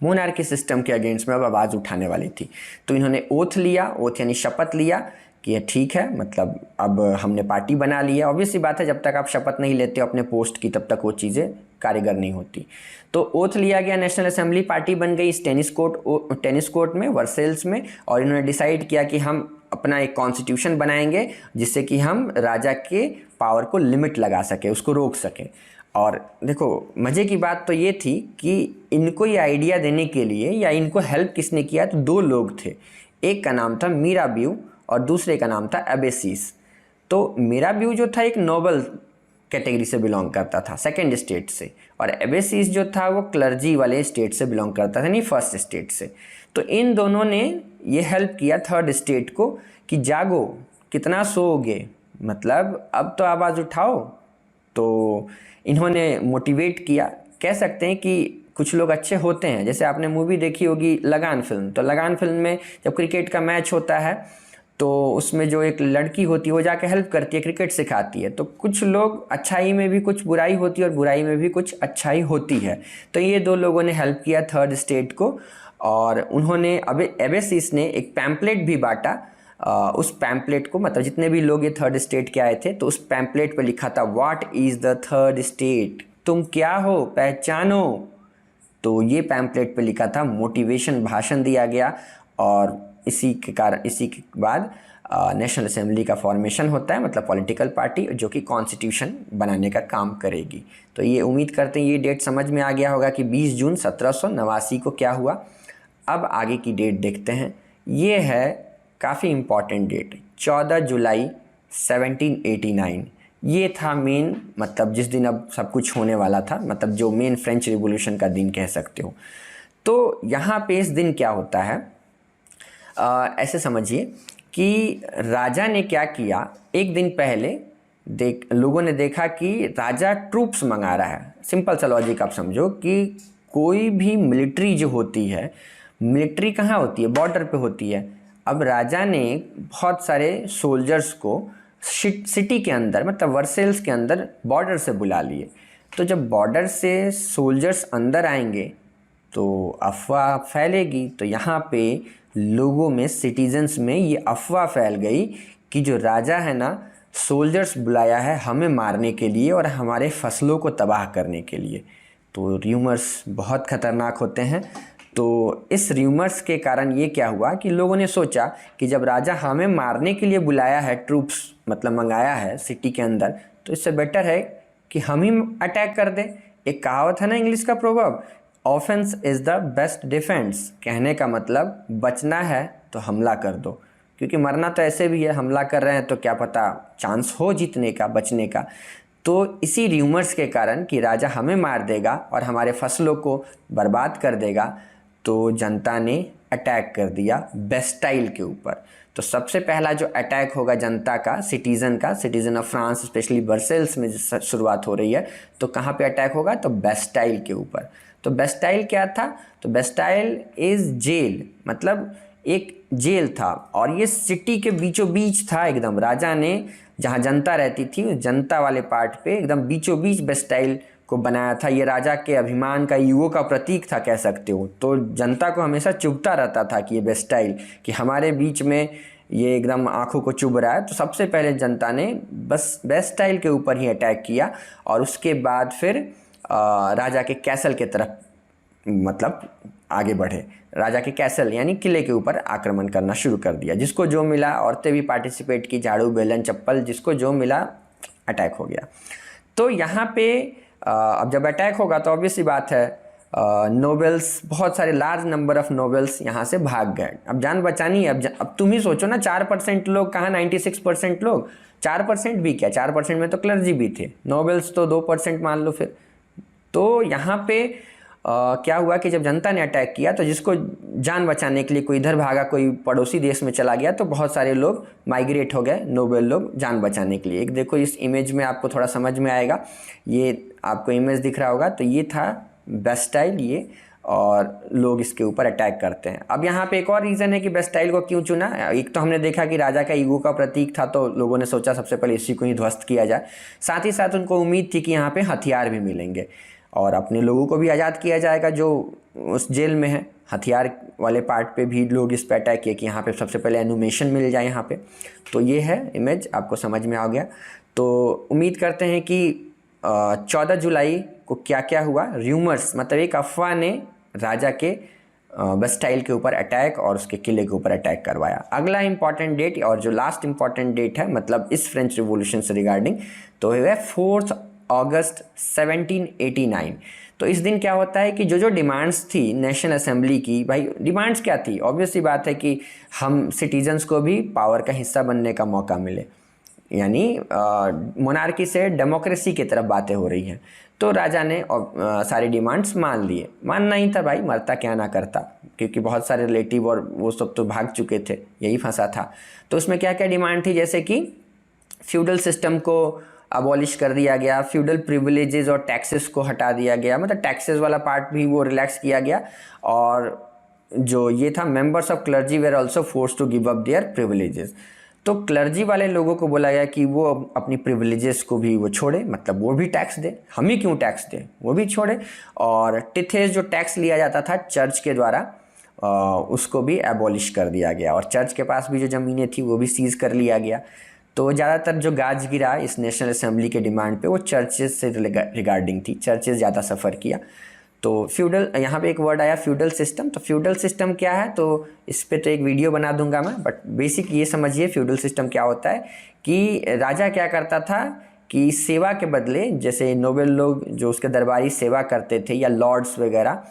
मोनार्की सिस्टम के अगेंस्ट में अब आवाज़ उठाने वाली थी। तो इन्होंने ओथ लिया, ओथ यानी शपथ लिया कि ये ठीक है, मतलब अब हमने पार्टी बना ली है। ऑब्वियस सी बात है, जब तक आप शपथ नहीं लेते हो अपने पोस्ट की तब तक वो चीज़ें कारगर नहीं होती। तो ओथ लिया गया, नेशनल असेंबली पार्टी बन गई इस टेनिस कोर्ट में, वर्सेल्स में, और इन्होंने डिसाइड किया कि हम अपना एक कॉन्स्टिट्यूशन बनाएंगे जिससे कि हम राजा के पावर को लिमिट लगा सके, उसको रोक सकें। और देखो मज़े की बात तो ये थी कि इनको ये आइडिया देने के लिए या इनको हेल्प किसने किया, तो 2 लोग थे। एक का नाम था मिराबिउ और दूसरे का नाम था एबेसिस। तो मिराबिउ जो था एक नोबल कैटेगरी से बिलोंग करता था, सेकंड स्टेट से, और एबेसिस जो था वो क्लर्जी वाले स्टेट से बिलोंग करता था, नहीं फर्स्ट स्टेट से। तो इन दोनों ने ये हेल्प किया थर्ड स्टेट को कि जागो, कितना सोओगे, मतलब अब तो आवाज़ उठाओ। तो इन्होंने मोटिवेट किया। कह सकते हैं कि कुछ लोग अच्छे होते हैं, जैसे आपने मूवी देखी होगी लगान फिल्म, तो लगान फिल्म में जब क्रिकेट का मैच होता है तो उसमें जो एक लड़की होती है वो जाके हेल्प करती है, क्रिकेट सिखाती है। तो कुछ लोग अच्छाई में भी कुछ बुराई होती है और बुराई में भी कुछ अच्छाई होती है। तो ये 2 लोगों ने हेल्प किया थर्ड स्टेट को, और उन्होंने अब एबेसिस ने एक पैम्पलेट भी बांटा। उस पैम्पलेट को, मतलब जितने भी लोग ये थर्ड स्टेट के आए थे, तो उस पैम्पलेट पे लिखा था what is the third state, तुम क्या हो पहचानो। तो ये पैम्पलेट पे लिखा था, मोटिवेशन भाषण दिया गया, और इसी के बाद नेशनल असेंबली का फॉर्मेशन होता है, मतलब पॉलिटिकल पार्टी जो कि कॉन्स्टिट्यूशन बनाने का काम करेगी। तो ये उम्मीद करते हैं ये डेट समझ में आ गया होगा कि 20 जून 1789 को क्या हुआ। अब आगे की डेट देखते हैं। ये है काफ़ी इम्पॉर्टेंट डेट, 14 जुलाई 1789। ये था मेन, मतलब जिस दिन अब सब कुछ होने वाला था, मतलब जो मेन फ्रेंच रिवॉल्यूशन का दिन कह सकते हो। तो यहाँ पे इस दिन क्या होता है, ऐसे समझिए कि राजा ने क्या किया, एक दिन पहले लोगों ने देखा कि राजा ट्रूप्स मंगा रहा है। सिंपल सा लॉजिक आप समझो कि कोई भी मिलिट्री जो होती है, मिलिट्री कहाँ होती है? बॉर्डर पे होती है। अब राजा ने बहुत सारे सोल्जर्स को सिटी के अंदर, मतलब वर्सेल्स के अंदर बॉर्डर से बुला लिए। तो जब बॉर्डर से सोल्जर्स अंदर आएंगे तो अफवाह फैलेगी। तो यहाँ पे लोगों में, सिटीजन्स में ये अफवाह फैल गई कि जो राजा है ना, सोल्जर्स बुलाया है हमें मारने के लिए और हमारे फसलों को तबाह करने के लिए। तो र्यूमर्स बहुत ख़तरनाक होते हैं। तो इस र्यूमर्स के कारण ये क्या हुआ कि लोगों ने सोचा कि जब राजा हमें मारने के लिए बुलाया है, ट्रूप्स मतलब मंगाया है सिटी के अंदर, तो इससे बेटर है कि हम ही अटैक कर दें। एक कहावत है ना इंग्लिश का proverb, offence is the best defence. कहने का मतलब बचना है तो हमला कर दो, क्योंकि मरना तो ऐसे भी है, हमला कर रहे हैं तो क्या पता चांस हो जीतने का, बचने का। तो इसी र्यूमर्स के कारण कि राजा हमें मार देगा और हमारे फसलों को बर्बाद कर देगा, तो जनता ने अटैक कर दिया बेस्टाइल के ऊपर। तो सबसे पहला जो अटैक होगा जनता का, सिटीज़न ऑफ फ्रांस, स्पेशली बर्सेल्स में शुरुआत हो रही है, तो कहाँ पे अटैक होगा? तो बेस्टाइल के ऊपर। तो बेस्टाइल क्या था? तो बेस्टाइल इज़ जेल, मतलब एक जेल था और ये सिटी के बीचों बीच था एकदम। राजा ने जहाँ जनता रहती थी उस जनता वाले पार्ट पे एकदम बीचों बीच बेस्टाइल को बनाया था। ये राजा के अभिमान का, ईगो का प्रतीक था कह सकते हो। तो जनता को हमेशा चुभता रहता था कि ये बेस्टाइल कि हमारे बीच में ये एकदम आंखों को चुभ रहा है। तो सबसे पहले जनता ने बस बेस्टाइल के ऊपर ही अटैक किया और उसके बाद फिर राजा के कैसल के तरफ मतलब आगे बढ़े। राजा के कैसल यानी किले के ऊपर आक्रमण करना शुरू कर दिया। जिसको जो मिला, औरतें भी पार्टिसिपेट की, झाड़ू बेलन चप्पल जिसको जो मिला अटैक हो गया। तो यहाँ पे अब जब अटैक होगा तो ऑब्वियस सी बात है नोबेल्स, बहुत सारे लार्ज नंबर ऑफ नोबेल्स यहाँ से भाग गए। अब जान बचानी है। अब तुम ही सोचो ना, 4% लोग कहाँ 96% लोग। 4% भी क्या, 4% में तो क्लर्जी भी थे, नोबेल्स तो 2% मान लो फिर। तो यहाँ पे क्या हुआ कि जब जनता ने अटैक किया तो जिसको जान बचाने के लिए कोई इधर भागा, कोई पड़ोसी देश में चला गया, तो बहुत सारे लोग माइग्रेट हो गए, नोबेल लोग जान बचाने के लिए। एक देखो इस इमेज में आपको थोड़ा समझ में आएगा, ये आपको इमेज दिख रहा होगा। तो ये था बेस्टाइल ये, और लोग इसके ऊपर अटैक करते हैं। अब यहाँ पे एक और रीज़न है कि बेस्टाइल को क्यों चुना। एक तो हमने देखा कि राजा का ईगो का प्रतीक था, तो लोगों ने सोचा सबसे पहले इसी को ही ध्वस्त किया जाए। साथ ही साथ उनको उम्मीद थी कि यहाँ पे हथियार भी मिलेंगे और अपने लोगों को भी आज़ाद किया जाएगा जो उस जेल में है। हथियार वाले पार्ट पे भी लोग इस पर अटैक किए कि यहाँ पे सबसे पहले एनुमेशन मिल जाए यहाँ पे। तो ये है इमेज, आपको समझ में आ गया। तो उम्मीद करते हैं कि 14 जुलाई को क्या क्या हुआ। र्यूमर्स मतलब एक अफवाह ने राजा के बेस्टाइल के ऊपर अटैक और उसके किले के ऊपर अटैक करवाया। अगला इंपॉर्टेंट डेट और जो लास्ट इंपॉर्टेंट डेट है मतलब इस फ्रेंच रिवॉल्यूशन से रिगार्डिंग, तो है 4 अगस्त 1789। तो इस दिन क्या होता है कि जो डिमांड्स थी नेशनल असेंबली की, भाई डिमांड्स क्या थी, ऑब्वियस सी बात है कि हम सिटीजन्स को भी पावर का हिस्सा बनने का मौका मिले, यानी मोनार्की से डेमोक्रेसी की तरफ बातें हो रही हैं। तो राजा ने सारी डिमांड्स मान लिए। मानना ही था भाई, मरता क्या ना करता, क्योंकि बहुत सारे रिलेटिव और वो सब तो भाग चुके थे, यही फंसा था। तो उसमें क्या क्या डिमांड थी, जैसे कि फ्यूडल सिस्टम को अबॉलिश कर दिया गया, फ्यूडल प्रिविलेजेस और टैक्सेस को हटा दिया गया, मतलब टैक्सेस वाला पार्ट भी वो रिलैक्स किया गया। और जो ये था members of clergy were also force to give up their privileges. तो क्लर्जी वाले लोगों को बोला गया कि वो अपनी प्रिविलेजेस को भी वो छोड़े, मतलब वो भी टैक्स दे, हम ही क्यों टैक्स दे, वो भी छोड़े। और टिथेस जो टैक्स लिया जाता था चर्च के द्वारा उसको भी एबॉलिश कर दिया गया। और चर्च के पास भी जो ज़मीनें थी वो भी सीज कर लिया गया। तो ज़्यादातर जो गाज गिरा इस नेशनल असेंबली के डिमांड पे वो चर्चेज से रिगार्डिंग थी, चर्चेज ज़्यादा सफ़र किया। तो फ्यूडल, यहाँ पे एक वर्ड आया फ्यूडल सिस्टम। तो फ्यूडल सिस्टम क्या है, तो इस पे तो एक वीडियो बना दूंगा मैं, बट बेसिक ये समझिए फ्यूडल सिस्टम क्या होता है कि राजा क्या करता था कि सेवा के बदले, जैसे नोबेल लोग जो उसके दरबारी सेवा करते थे या लॉर्ड्स वगैरह,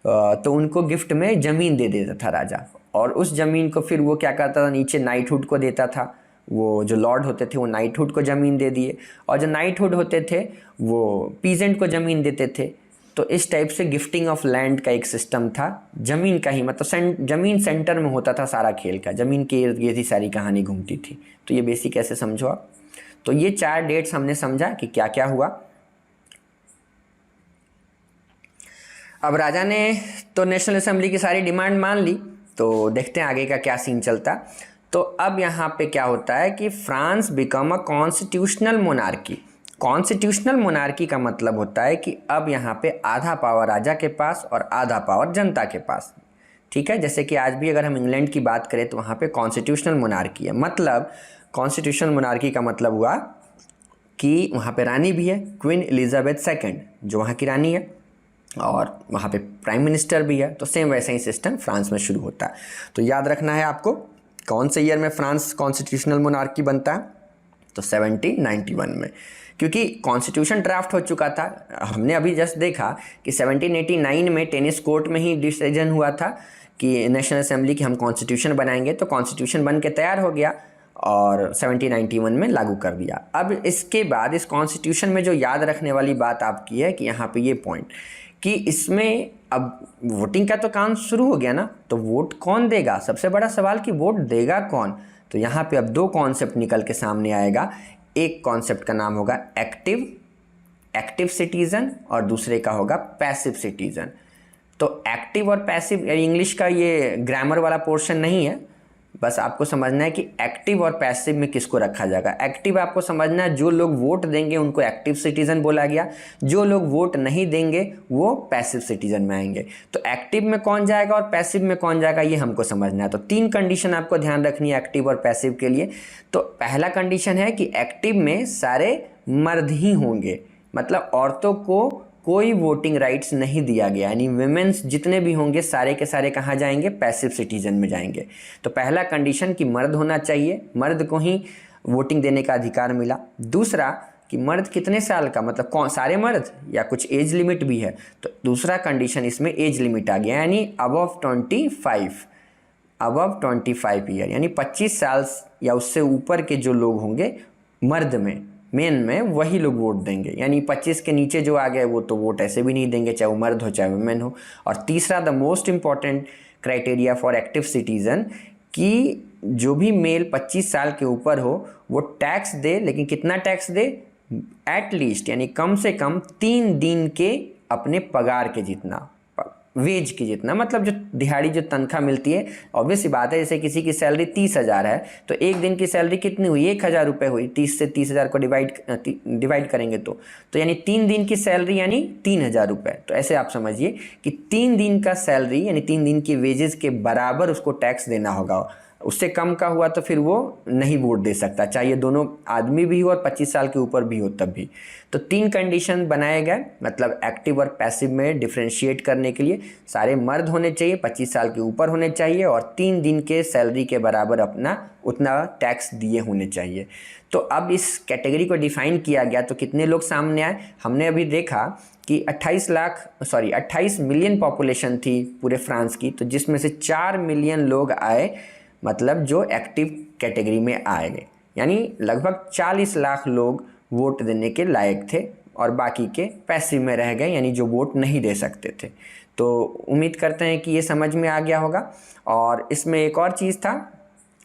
तो उनको गिफ्ट में ज़मीन दे देता था राजा। और उस ज़मीन को फिर वो क्या करता था, नीचे नाइटहुड को देता था। वो जो लॉर्ड होते थे वो नाइटहुड को ज़मीन दे दिए, और जो नाइटहुड होते थे वो पीजेंट को ज़मीन देते थे। तो इस टाइप से गिफ्टिंग ऑफ लैंड का एक सिस्टम था, ज़मीन का ही, मतलब ज़मीन सेंटर में होता था सारा खेल का, ज़मीन के इर्द गिर्द ही सारी कहानी घूमती थी। तो ये बेसिक ऐसे समझो आप। तो ये 4 डेट्स हमने समझा कि क्या क्या हुआ। अब राजा ने तो नेशनल असेंबली की सारी डिमांड मान ली, तो देखते हैं आगे का क्या सीन चलता। तो अब यहाँ पे क्या होता है कि France become a constitutional monarchy. Constitutional monarchy का मतलब होता है कि अब यहाँ पे आधा पावर राजा के पास और आधा पावर जनता के पास। ठीक है, जैसे कि आज भी अगर हम इंग्लैंड की बात करें तो वहाँ पे कॉन्स्टिट्यूशनल मोनार्की है। मतलब कॉन्स्टिट्यूशनल मोनार्की का मतलब हुआ कि वहाँ पे रानी भी है, क्वीन एलिजाबेथ सेकेंड जो वहाँ की रानी है, और वहाँ पे प्राइम मिनिस्टर भी है। तो सेम वैसा ही सिस्टम फ्रांस में शुरू होता है। तो याद रखना है आपको कौन से ईयर में फ्रांस कॉन्स्टिट्यूशनल मोनार्की बनता है, तो 1791 में, क्योंकि कॉन्स्टिट्यूशन ड्राफ्ट हो चुका था। हमने अभी जस्ट देखा कि 1789 में टेनिस कोर्ट में ही डिसीजन हुआ था कि नेशनल असेंबली की हम कॉन्स्टिट्यूशन बनाएंगे। तो कॉन्स्टिट्यूशन बन के तैयार हो गया और 1791 में लागू कर दिया। अब इसके बाद इस कॉन्स्टिट्यूशन में जो याद रखने वाली बात आपकी है कि यहाँ पे ये पॉइंट कि इसमें अब वोटिंग का तो काम शुरू हो गया ना, तो वोट कौन देगा, सबसे बड़ा सवाल कि वोट देगा कौन। तो यहाँ पे अब 2 कॉन्सेप्ट निकल के सामने आएगा। एक कॉन्सेप्ट का नाम होगा एक्टिव सिटीजन और दूसरे का होगा पैसिव सिटीजन। तो एक्टिव और पैसिव, इंग्लिश का ये ग्रामर वाला पोर्शन नहीं है, बस आपको समझना है कि एक्टिव और पैसिव में किसको रखा जाएगा। एक्टिव आपको समझना है जो लोग वोट देंगे उनको एक्टिव सिटीजन बोला गया, जो लोग वोट नहीं देंगे वो पैसिव सिटीजन में आएंगे। तो एक्टिव में कौन जाएगा और पैसिव में कौन जाएगा ये हमको समझना है। तो 3 कंडीशन आपको ध्यान रखनी है एक्टिव और पैसिव के लिए। तो पहला कंडीशन है कि एक्टिव में सारे मर्द ही होंगे, मतलब औरतों को कोई वोटिंग राइट्स नहीं दिया गया, यानी वुमेन्स जितने भी होंगे सारे के सारे कहाँ जाएंगे, पैसिव सिटीजन में जाएंगे। तो पहला कंडीशन कि मर्द होना चाहिए, मर्द को ही वोटिंग देने का अधिकार मिला। दूसरा कि मर्द कितने साल का, मतलब कौन, सारे मर्द या कुछ एज लिमिट भी है। तो दूसरा कंडीशन इसमें एज लिमिट आ गया, यानी अबव 25 ईयर, यानी 25 साल या उससे ऊपर के जो लोग होंगे मर्द में, मेन में, वही लोग वोट देंगे। यानी 25 के नीचे जो आ गए वो तो वोट ऐसे भी नहीं देंगे, चाहे वो मर्द हो चाहे वुमेन हो। और तीसरा the most important criteria for active citizen कि जो भी मेल 25 साल के ऊपर हो वो टैक्स दे, लेकिन कितना टैक्स दे, एटलीस्ट यानी कम से कम 3 दिन के अपने पगार के जितना, वेज के जितना, मतलब जो दिहाड़ी जो तनख्वाह मिलती है। ऑब्वियस सी बात है, जैसे किसी की सैलरी 30,000 है तो एक दिन की सैलरी कितनी हुई, 1,000 रुपये हुई। 30 से 30,000 को डिवाइड करेंगे तो यानी 3 दिन की सैलरी यानी 3,000 रुपये। तो ऐसे आप समझिए कि 3 दिन का सैलरी यानी 3 दिन की वेजेस के बराबर उसको टैक्स देना होगा। उससे कम का हुआ तो फिर वो नहीं वोट दे सकता, चाहे दोनों आदमी भी हो और 25 साल के ऊपर भी हो तब भी। तो 3 कंडीशन बनाए गए, मतलब एक्टिव और पैसिव में डिफ्रेंशिएट करने के लिए सारे मर्द होने चाहिए, 25 साल के ऊपर होने चाहिए और 3 दिन के सैलरी के बराबर अपना उतना टैक्स दिए होने चाहिए। तो अब इस कैटेगरी को डिफाइन किया गया तो कितने लोग सामने आए, हमने अभी देखा कि 28 मिलियन पॉपुलेशन थी पूरे फ्रांस की, तो जिसमें से 4 मिलियन लोग आए, मतलब जो एक्टिव कैटेगरी में आए, यानी लगभग 40 लाख लोग वोट देने के लायक थे और बाकी के पैसिव में रह गए, यानी जो वोट नहीं दे सकते थे। तो उम्मीद करते हैं कि ये समझ में आ गया होगा। और इसमें एक और चीज़ था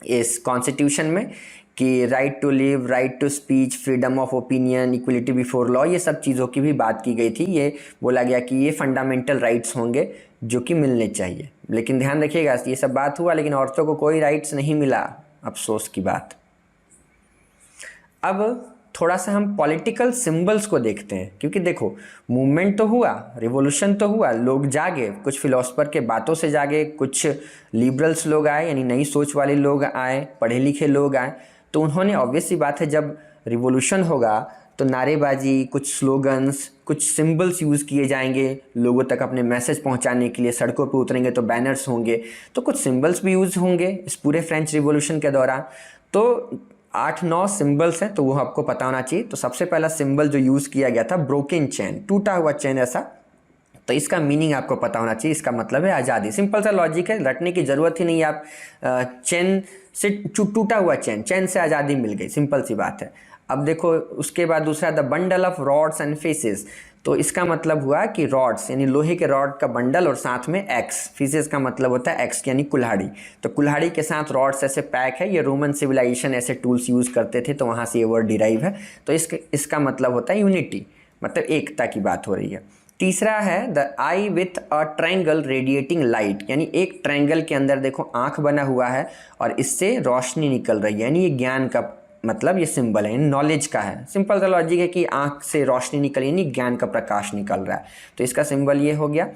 इस कॉन्स्टिट्यूशन में कि right to live, right to speech, freedom of opinion, equality before law, ये सब चीज़ों की भी बात की गई थी। ये बोला गया कि ये फंडामेंटल राइट्स होंगे जो कि मिलने चाहिए। लेकिन ध्यान रखिएगा ये सब बात हुआ लेकिन औरतों को कोई राइट्स नहीं मिला, अफसोस की बात। अब थोड़ा सा हम पॉलिटिकल सिंबल्स को देखते हैं, क्योंकि देखो मूवमेंट तो हुआ, रिवॉल्यूशन तो हुआ, लोग जागे, कुछ फिलोसफर के बातों से जागे, कुछ लिबरल्स लोग आए यानी नई सोच वाले लोग आए, पढ़े लिखे लोग आए। तो उन्होंने, ऑब्वियस सी बात है, जब रिवॉल्यूशन होगा तो नारेबाजी, कुछ स्लोगन्स, कुछ सिंबल्स यूज़ किए जाएंगे लोगों तक अपने मैसेज पहुंचाने के लिए। सड़कों पे उतरेंगे तो बैनर्स होंगे, तो कुछ सिंबल्स भी यूज़ होंगे इस पूरे फ्रेंच रिवॉल्यूशन के दौरान। तो 8-9 सिंबल्स हैं, तो वो आपको पता होना चाहिए। तो सबसे पहला सिंबल जो यूज़ किया गया था ब्रोकन चेन, टूटा हुआ चेन ऐसा, तो इसका मीनिंग आपको पता होना चाहिए। इसका मतलब है आज़ादी। सिंपल सा लॉजिक है, रटने की ज़रूरत ही नहीं है। आप चेन से, टूटा हुआ चेन से आज़ादी मिल गई, सिंपल सी बात है। अब देखो उसके बाद दूसरा, the bundle of rods and faces, तो इसका मतलब हुआ कि रॉड्स यानी लोहे के रॉड का बंडल और साथ में एक्स, फेसेस का मतलब होता है एक्स यानी कुल्हाड़ी। तो कुल्हाड़ी के साथ रॉड्स ऐसे पैक है, ये रोमन सिविलाइजेशन ऐसे टूल्स यूज़ करते थे, तो वहाँ से ये वर्ड डिराइव है। तो इसका मतलब होता है यूनिटी, मतलब एकता की बात हो रही है। तीसरा है the I with a triangle radiating light, यानी एक ट्रायंगल के अंदर देखो आँख बना हुआ है और इससे रोशनी निकल रही है, यानी ये ज्ञान का मतलब ये सिंबल है, नॉलेज का है। सिंपल सा लॉजिक है कि आँख से रोशनी निकल यानी ज्ञान का प्रकाश निकल रहा है, तो इसका सिंबल ये हो गया।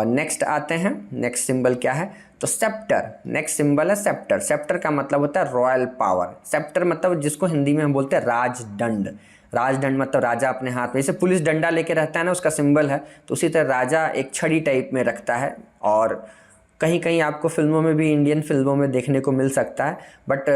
नेक्स्ट आते हैं, नेक्स्ट सिंबल क्या है, तो सेप्टर, नेक्स्ट सिंबल है सेप्टर। सेप्टर का मतलब होता है रॉयल पावर। सेप्टर मतलब जिसको हिंदी में हम बोलते हैं राजदंड। राजदंड मतलब राजा अपने हाथ में, जैसे पुलिस डंडा लेके रहता है ना, उसका सिंबल है, तो उसी तरह राजा एक छड़ी टाइप में रखता है। और कहीं कहीं आपको फिल्मों में भी, इंडियन फिल्मों में देखने को मिल सकता है, बट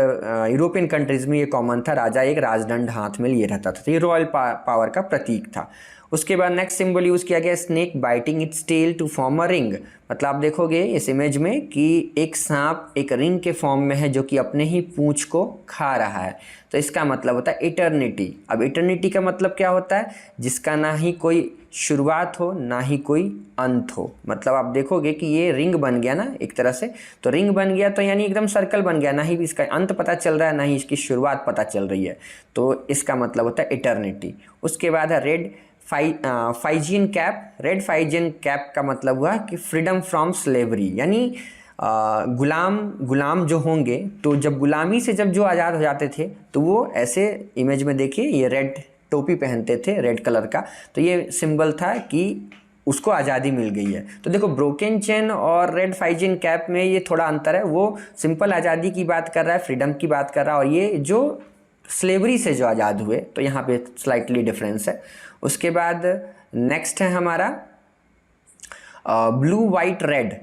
यूरोपियन कंट्रीज़ में ये कॉमन था, राजा एक राजदंड हाथ में लिए रहता था, तो ये रॉयल पावर का प्रतीक था। उसके बाद नेक्स्ट सिंबल यूज़ किया गया snake biting its tail to form a ring. मतलब आप देखोगे इस इमेज में कि एक सांप एक रिंग के फॉर्म में है जो कि अपने ही पूंछ को खा रहा है, तो इसका मतलब होता है इटर्निटी। अब इटर्निटी का मतलब क्या होता है, जिसका ना ही कोई शुरुआत हो ना ही कोई अंत हो। मतलब आप देखोगे कि ये रिंग बन गया ना एक तरह से, तो रिंग बन गया तो यानी एकदम सर्कल बन गया, ना ही इसका अंत पता चल रहा है ना ही इसकी शुरुआत पता चल रही है, तो इसका मतलब होता है इटर्निटी। उसके बाद है रेड फाइजियन कैप। रेड फाइजियन कैप का मतलब हुआ कि फ्रीडम फ्रॉम स्लेवरी, यानी गुलाम जो होंगे, तो जब गुलामी से जब जो आज़ाद हो जाते थे तो वो ऐसे इमेज में देखिए ये रेड टोपी पहनते थे रेड कलर का, तो ये सिंबल था कि उसको आज़ादी मिल गई है। तो देखो ब्रोकन चेन और रेड फाइजियन कैप में ये थोड़ा अंतर है, वो सिंपल आज़ादी की बात कर रहा है, फ्रीडम की बात कर रहा है, और ये जो स्लेवरी से जो आज़ाद हुए, तो यहाँ पे स्लाइटली डिफरेंस है। उसके बाद नेक्स्ट है हमारा ब्लू वाइट रेड।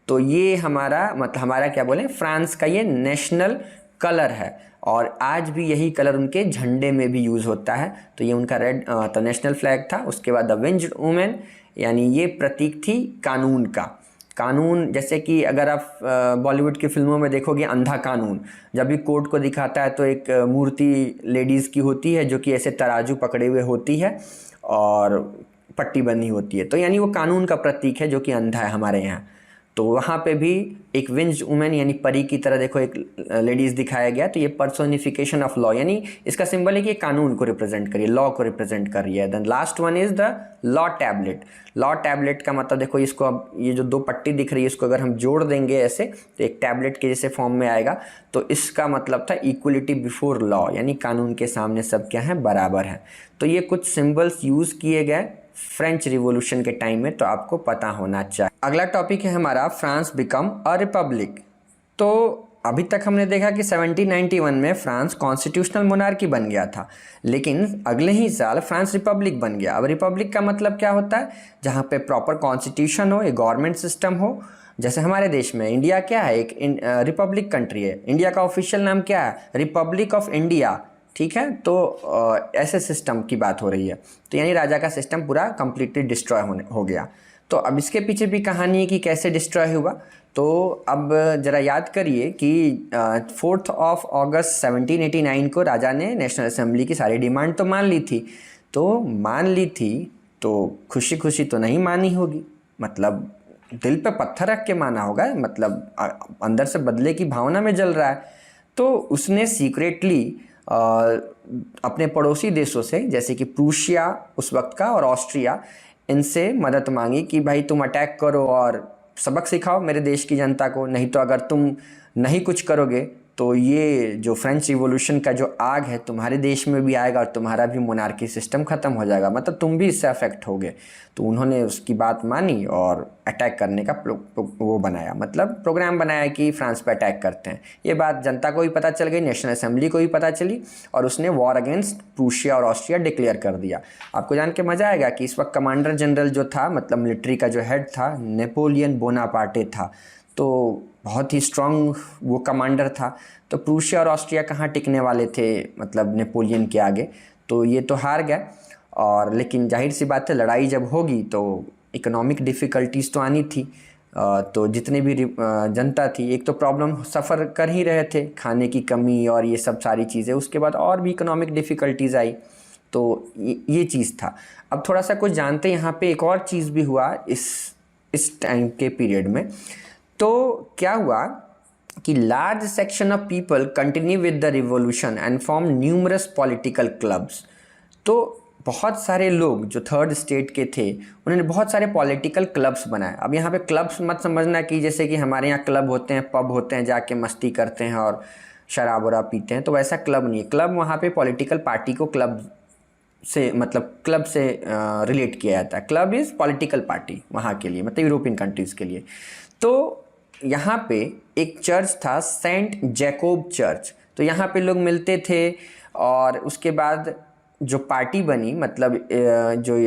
तो ये हमारा मतलब हमारा क्या बोलें, फ्रांस का ये नेशनल कलर है, और आज भी यही कलर उनके झंडे में भी यूज़ होता है। तो ये उनका रेड तो नेशनल फ्लैग था। उसके बाद द विंज्ड वुमेन, यानी ये प्रतीक थी कानून का। कानून, जैसे कि अगर आप बॉलीवुड की फिल्मों में देखोगे अंधा कानून, जब भी कोर्ट को दिखाता है तो एक मूर्ति लेडीज़ की होती है जो कि ऐसे तराजू पकड़े हुए होती है और पट्टी बंधी होती है, तो यानी वो कानून का प्रतीक है जो कि अंधा है हमारे यहाँ। तो वहाँ पे भी एक विंज्ड वुमेन यानी परी की तरह देखो एक लेडीज़ दिखाया गया, तो ये पर्सोनिफिकेशन ऑफ लॉ, यानी इसका सिंबल है कि ये कानून को रिप्रेजेंट करिए, लॉ को रिप्रेजेंट कर रही है। Then last one is the law tablet. Law tablet का मतलब देखो, इसको अब ये जो दो पट्टी दिख रही है इसको अगर हम जोड़ देंगे ऐसे तो एक टैबलेट के जैसे फॉर्म में आएगा। तो इसका मतलब था इक्वलिटी बिफोर लॉ, यानी कानून के सामने सब क्या है, बराबर है। तो ये कुछ सिंबल्स यूज़ किए गए फ्रेंच रिवॉल्यूशन के टाइम में, तो आपको पता होना चाहिए। अगला टॉपिक है हमारा फ्रांस बिकम अ रिपब्लिक। तो अभी तक हमने देखा कि 1791 में फ्रांस कॉन्स्टिट्यूशनल मोनार्की बन गया था, लेकिन अगले ही साल फ्रांस रिपब्लिक बन गया। अब रिपब्लिक का मतलब क्या होता है, जहाँ पे प्रॉपर कॉन्स्टिट्यूशन हो, एक गवर्नमेंट सिस्टम हो। जैसे हमारे देश में इंडिया क्या है, एक रिपब्लिक कंट्री है। इंडिया का ऑफिशियल नाम क्या है, रिपब्लिक ऑफ इंडिया, ठीक है। तो ऐसे सिस्टम की बात हो रही है। तो यानी राजा का सिस्टम पूरा कंप्लीटली डिस्ट्रॉय हो गया। तो अब इसके पीछे भी कहानी है कि कैसे डिस्ट्रॉय हुआ। तो अब ज़रा याद करिए कि 4 अगस्त 1789 को राजा ने नेशनल असेंबली की सारी डिमांड तो मान ली थी। तो खुशी खुशी तो नहीं मानी होगी, मतलब दिल पे पत्थर रख के माना होगा, मतलब अंदर से बदले की भावना में जल रहा है। तो उसने सीक्रेटली अपने पड़ोसी देशों से, जैसे कि प्रूशिया उस वक्त का और ऑस्ट्रिया, इनसे मदद मांगी कि भाई तुम अटैक करो और सबक सिखाओ मेरे देश की जनता को, नहीं तो अगर तुम नहीं कुछ करोगे तो ये जो फ्रेंच रिवॉल्यूशन का जो आग है तुम्हारे देश में भी आएगा और तुम्हारा भी मोनार्की सिस्टम ख़त्म हो जाएगा, मतलब तुम भी इससे अफेक्ट होगे। तो उन्होंने उसकी बात मानी और अटैक करने का वो बनाया, मतलब प्रोग्राम बनाया कि फ्रांस पे अटैक करते हैं। ये बात जनता को भी पता चल गई, नेशनल असेंबली को भी पता चली, और उसने वॉर अगेंस्ट प्रूशिया और ऑस्ट्रिया डिक्लेयर कर दिया। आपको जान के मज़ा आएगा कि इस वक्त कमांडर जनरल जो था, मतलब मिलिट्री का जो हेड था, नेपोलियन बोनापार्टे था। तो बहुत ही स्ट्रॉन्ग वो कमांडर था। तो प्रूशिया और ऑस्ट्रिया कहाँ टिकने वाले थे, मतलब नेपोलियन के आगे। तो ये तो हार गए, और लेकिन जाहिर सी बात है लड़ाई जब होगी तो इकोनॉमिक डिफ़िकल्टीज़ तो आनी थी। तो जितने भी जनता थी, एक तो प्रॉब्लम सफ़र कर ही रहे थे, खाने की कमी और ये सब सारी चीज़ें, उसके बाद और भी इकोनॉमिक डिफ़िकल्टीज़ आई। तो ये चीज़ था। अब थोड़ा सा कुछ जानते हैं, यहाँ पे एक और चीज़ भी हुआ इस टाइम के पीरियड में। तो क्या हुआ कि large section of people continue with the revolution and form numerous political clubs. तो बहुत सारे लोग जो थर्ड स्टेट के थे उन्होंने बहुत सारे पॉलिटिकल क्लब्स बनाए। अब यहाँ पे क्लब्स मत समझना कि जैसे कि हमारे यहाँ क्लब होते हैं, पब होते हैं, जाके मस्ती करते हैं और शराब वराब पीते हैं, तो वैसा क्लब नहीं है। क्लब वहाँ पे पॉलिटिकल पार्टी को क्लब से रिलेट किया जाता है। क्लब इज़ पॉलिटिकल पार्टी वहाँ के लिए, मतलब यूरोपियन कंट्रीज़ के लिए। तो यहाँ पे एक चर्च था, सेंट जैकोब चर्च। तो यहाँ पे लोग मिलते थे, और उसके बाद जो पार्टी बनी, मतलब जो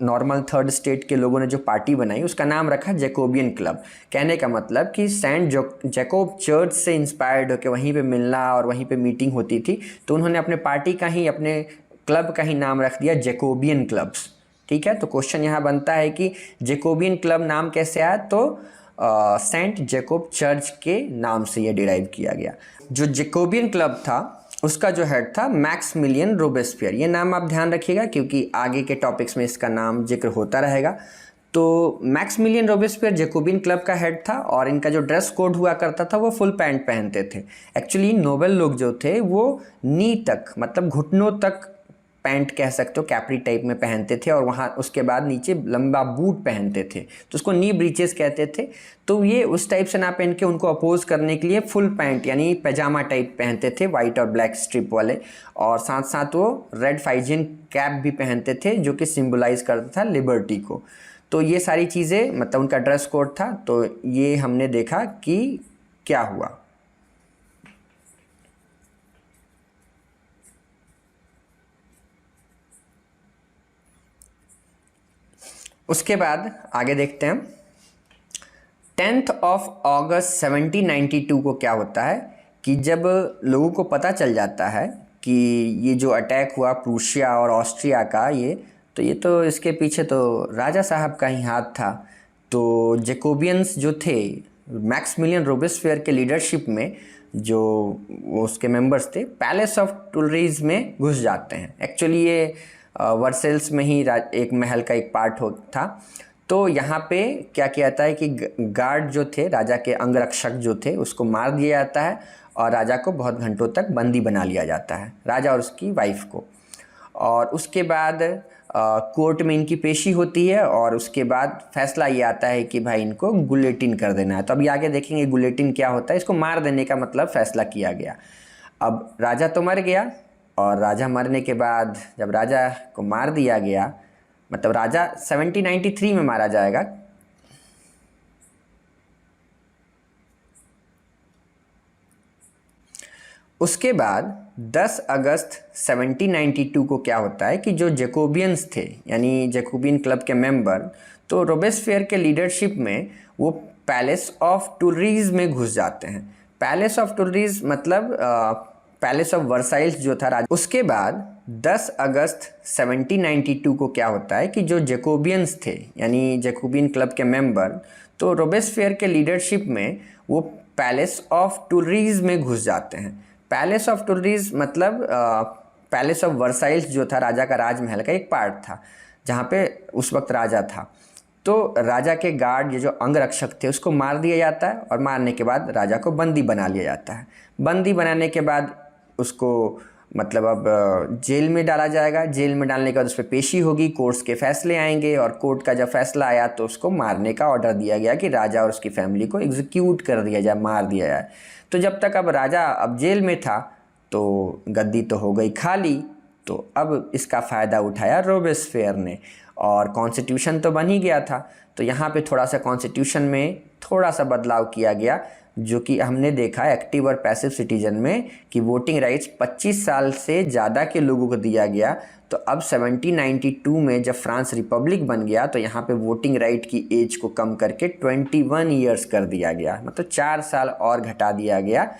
नॉर्मल थर्ड स्टेट के लोगों ने जो पार्टी बनाई उसका नाम रखा जैकोबियन क्लब। कहने का मतलब कि सेंट जैकोब चर्च से इंस्पायर्ड होकर वहीं पे मिलना और वहीं पे मीटिंग होती थी। तो उन्होंने अपने पार्टी का ही, अपने क्लब का ही नाम रख दिया जैकोबियन क्लब्स। ठीक है। तो क्वेश्चन यहाँ बनता है कि जैकोबियन क्लब नाम कैसे आया, तो सेंट जैकोब चर्च के नाम से यह डिराइव किया गया। जो जैकोबियन क्लब था उसका जो हेड था मैक्समिलियन रोबेस्पियर। ये नाम आप ध्यान रखिएगा क्योंकि आगे के टॉपिक्स में इसका नाम जिक्र होता रहेगा। तो मैक्समिलियन रोबेस्पियर जैकोबियन क्लब का हेड था, और इनका जो ड्रेस कोड हुआ करता था वो फुल पैंट पहनते थे। एक्चुअली नोबल लोग जो थे वो नी तक, मतलब घुटनों तक पैंट कह सकते हो, कैपरी टाइप में पहनते थे और वहाँ उसके बाद नीचे लंबा बूट पहनते थे, तो उसको नी ब्रीचेस कहते थे। तो ये उस टाइप से ना पहन के उनको अपोज करने के लिए फुल पैंट यानी पैजामा टाइप पहनते थे, वाइट और ब्लैक स्ट्रिप वाले, और साथ साथ वो रेड फाइजियन कैप भी पहनते थे जो कि सिंबलाइज करता था लिबर्टी को। तो ये सारी चीज़ें मतलब उनका ड्रेस कोड था। तो ये हमने देखा कि क्या हुआ। उसके बाद आगे देखते हैं 10 अगस्त 1792 को क्या होता है कि जब लोगों को पता चल जाता है कि ये जो अटैक हुआ प्रूशिया और ऑस्ट्रिया का, ये तो इसके पीछे तो राजा साहब का ही हाथ था। तो जैकोबियंस जो थे, मैक्सिमिलियन रोबेस्पियर के लीडरशिप में जो उसके मेंबर्स थे, पैलेस ऑफ टुलरीज में घुस जाते हैं। एक्चुअली ये वर्सेल्स में ही एक महल का एक पार्ट था। तो यहाँ पे क्या किया जाता है कि गार्ड जो थे, राजा के अंगरक्षक जो थे, उसको मार दिया जाता है और राजा को बहुत घंटों तक बंदी बना लिया जाता है, राजा और उसकी वाइफ को। और उसके बाद कोर्ट में इनकी पेशी होती है और उसके बाद फैसला ये आता है कि भाई इनको गुलेटिन कर देना है। तो अभी आगे देखेंगे गुलेटिन क्या होता है। इसको मार देने का मतलब फैसला किया गया। अब राजा तो मर गया, और राजा मरने के बाद जब राजा को मार दिया गया, मतलब राजा 1793 में मारा जाएगा। उसके बाद 10 अगस्त 1792 को क्या होता है कि जो जैकोबियंस थे यानी जैकोबियन क्लब के मेंबर, तो रोबेस्पियर के लीडरशिप में वो पैलेस ऑफ टुलरीज में घुस जाते हैं। पैलेस ऑफ टुलरीज मतलब पैलेस ऑफ वर्साइल्स जो था राजा। उसके बाद 10 अगस्त 1792 को क्या होता है कि जो जैकोबियंस थे यानी जैकोबियन क्लब के मेंबर, तो रोबेस्पियर के लीडरशिप में वो पैलेस ऑफ टुलरीज में घुस जाते हैं। पैलेस ऑफ टुलरीज मतलब पैलेस ऑफ वर्साइल्स जो था राजा का राजमहल का एक पार्ट था, जहाँ पे उस वक्त राजा था। तो राजा के गार्ड, ये जो अंगरक्षक थे, उसको मार दिया जाता है और मारने के बाद राजा को बंदी बना लिया जाता है। बंदी बनाने के बाद उसको मतलब अब जेल में डाला जाएगा। जेल में डालने के बाद उस पर पेशी होगी, कोर्ट्स के फैसले आएंगे, और कोर्ट का जब फैसला आया तो उसको मारने का ऑर्डर दिया गया कि राजा और उसकी फैमिली को एग्जीक्यूट कर दिया जाए, मार दिया जाए। तो जब तक अब राजा अब जेल में था तो गद्दी तो हो गई खाली। तो अब इसका फ़ायदा उठाया रोबेस्पियर ने, और कॉन्स्टिट्यूशन तो बन ही गया था। तो यहाँ पे थोड़ा सा कॉन्स्टिट्यूशन में थोड़ा सा बदलाव किया गया, जो कि हमने देखा एक्टिव और पैसिव सिटीजन में कि वोटिंग राइट्स 25 साल से ज़्यादा के लोगों को दिया गया। तो अब 1792 में जब फ्रांस रिपब्लिक बन गया तो यहाँ पे वोटिंग राइट की एज को कम करके 21 ईयर्स कर दिया गया, मतलब 4 साल और घटा दिया गया।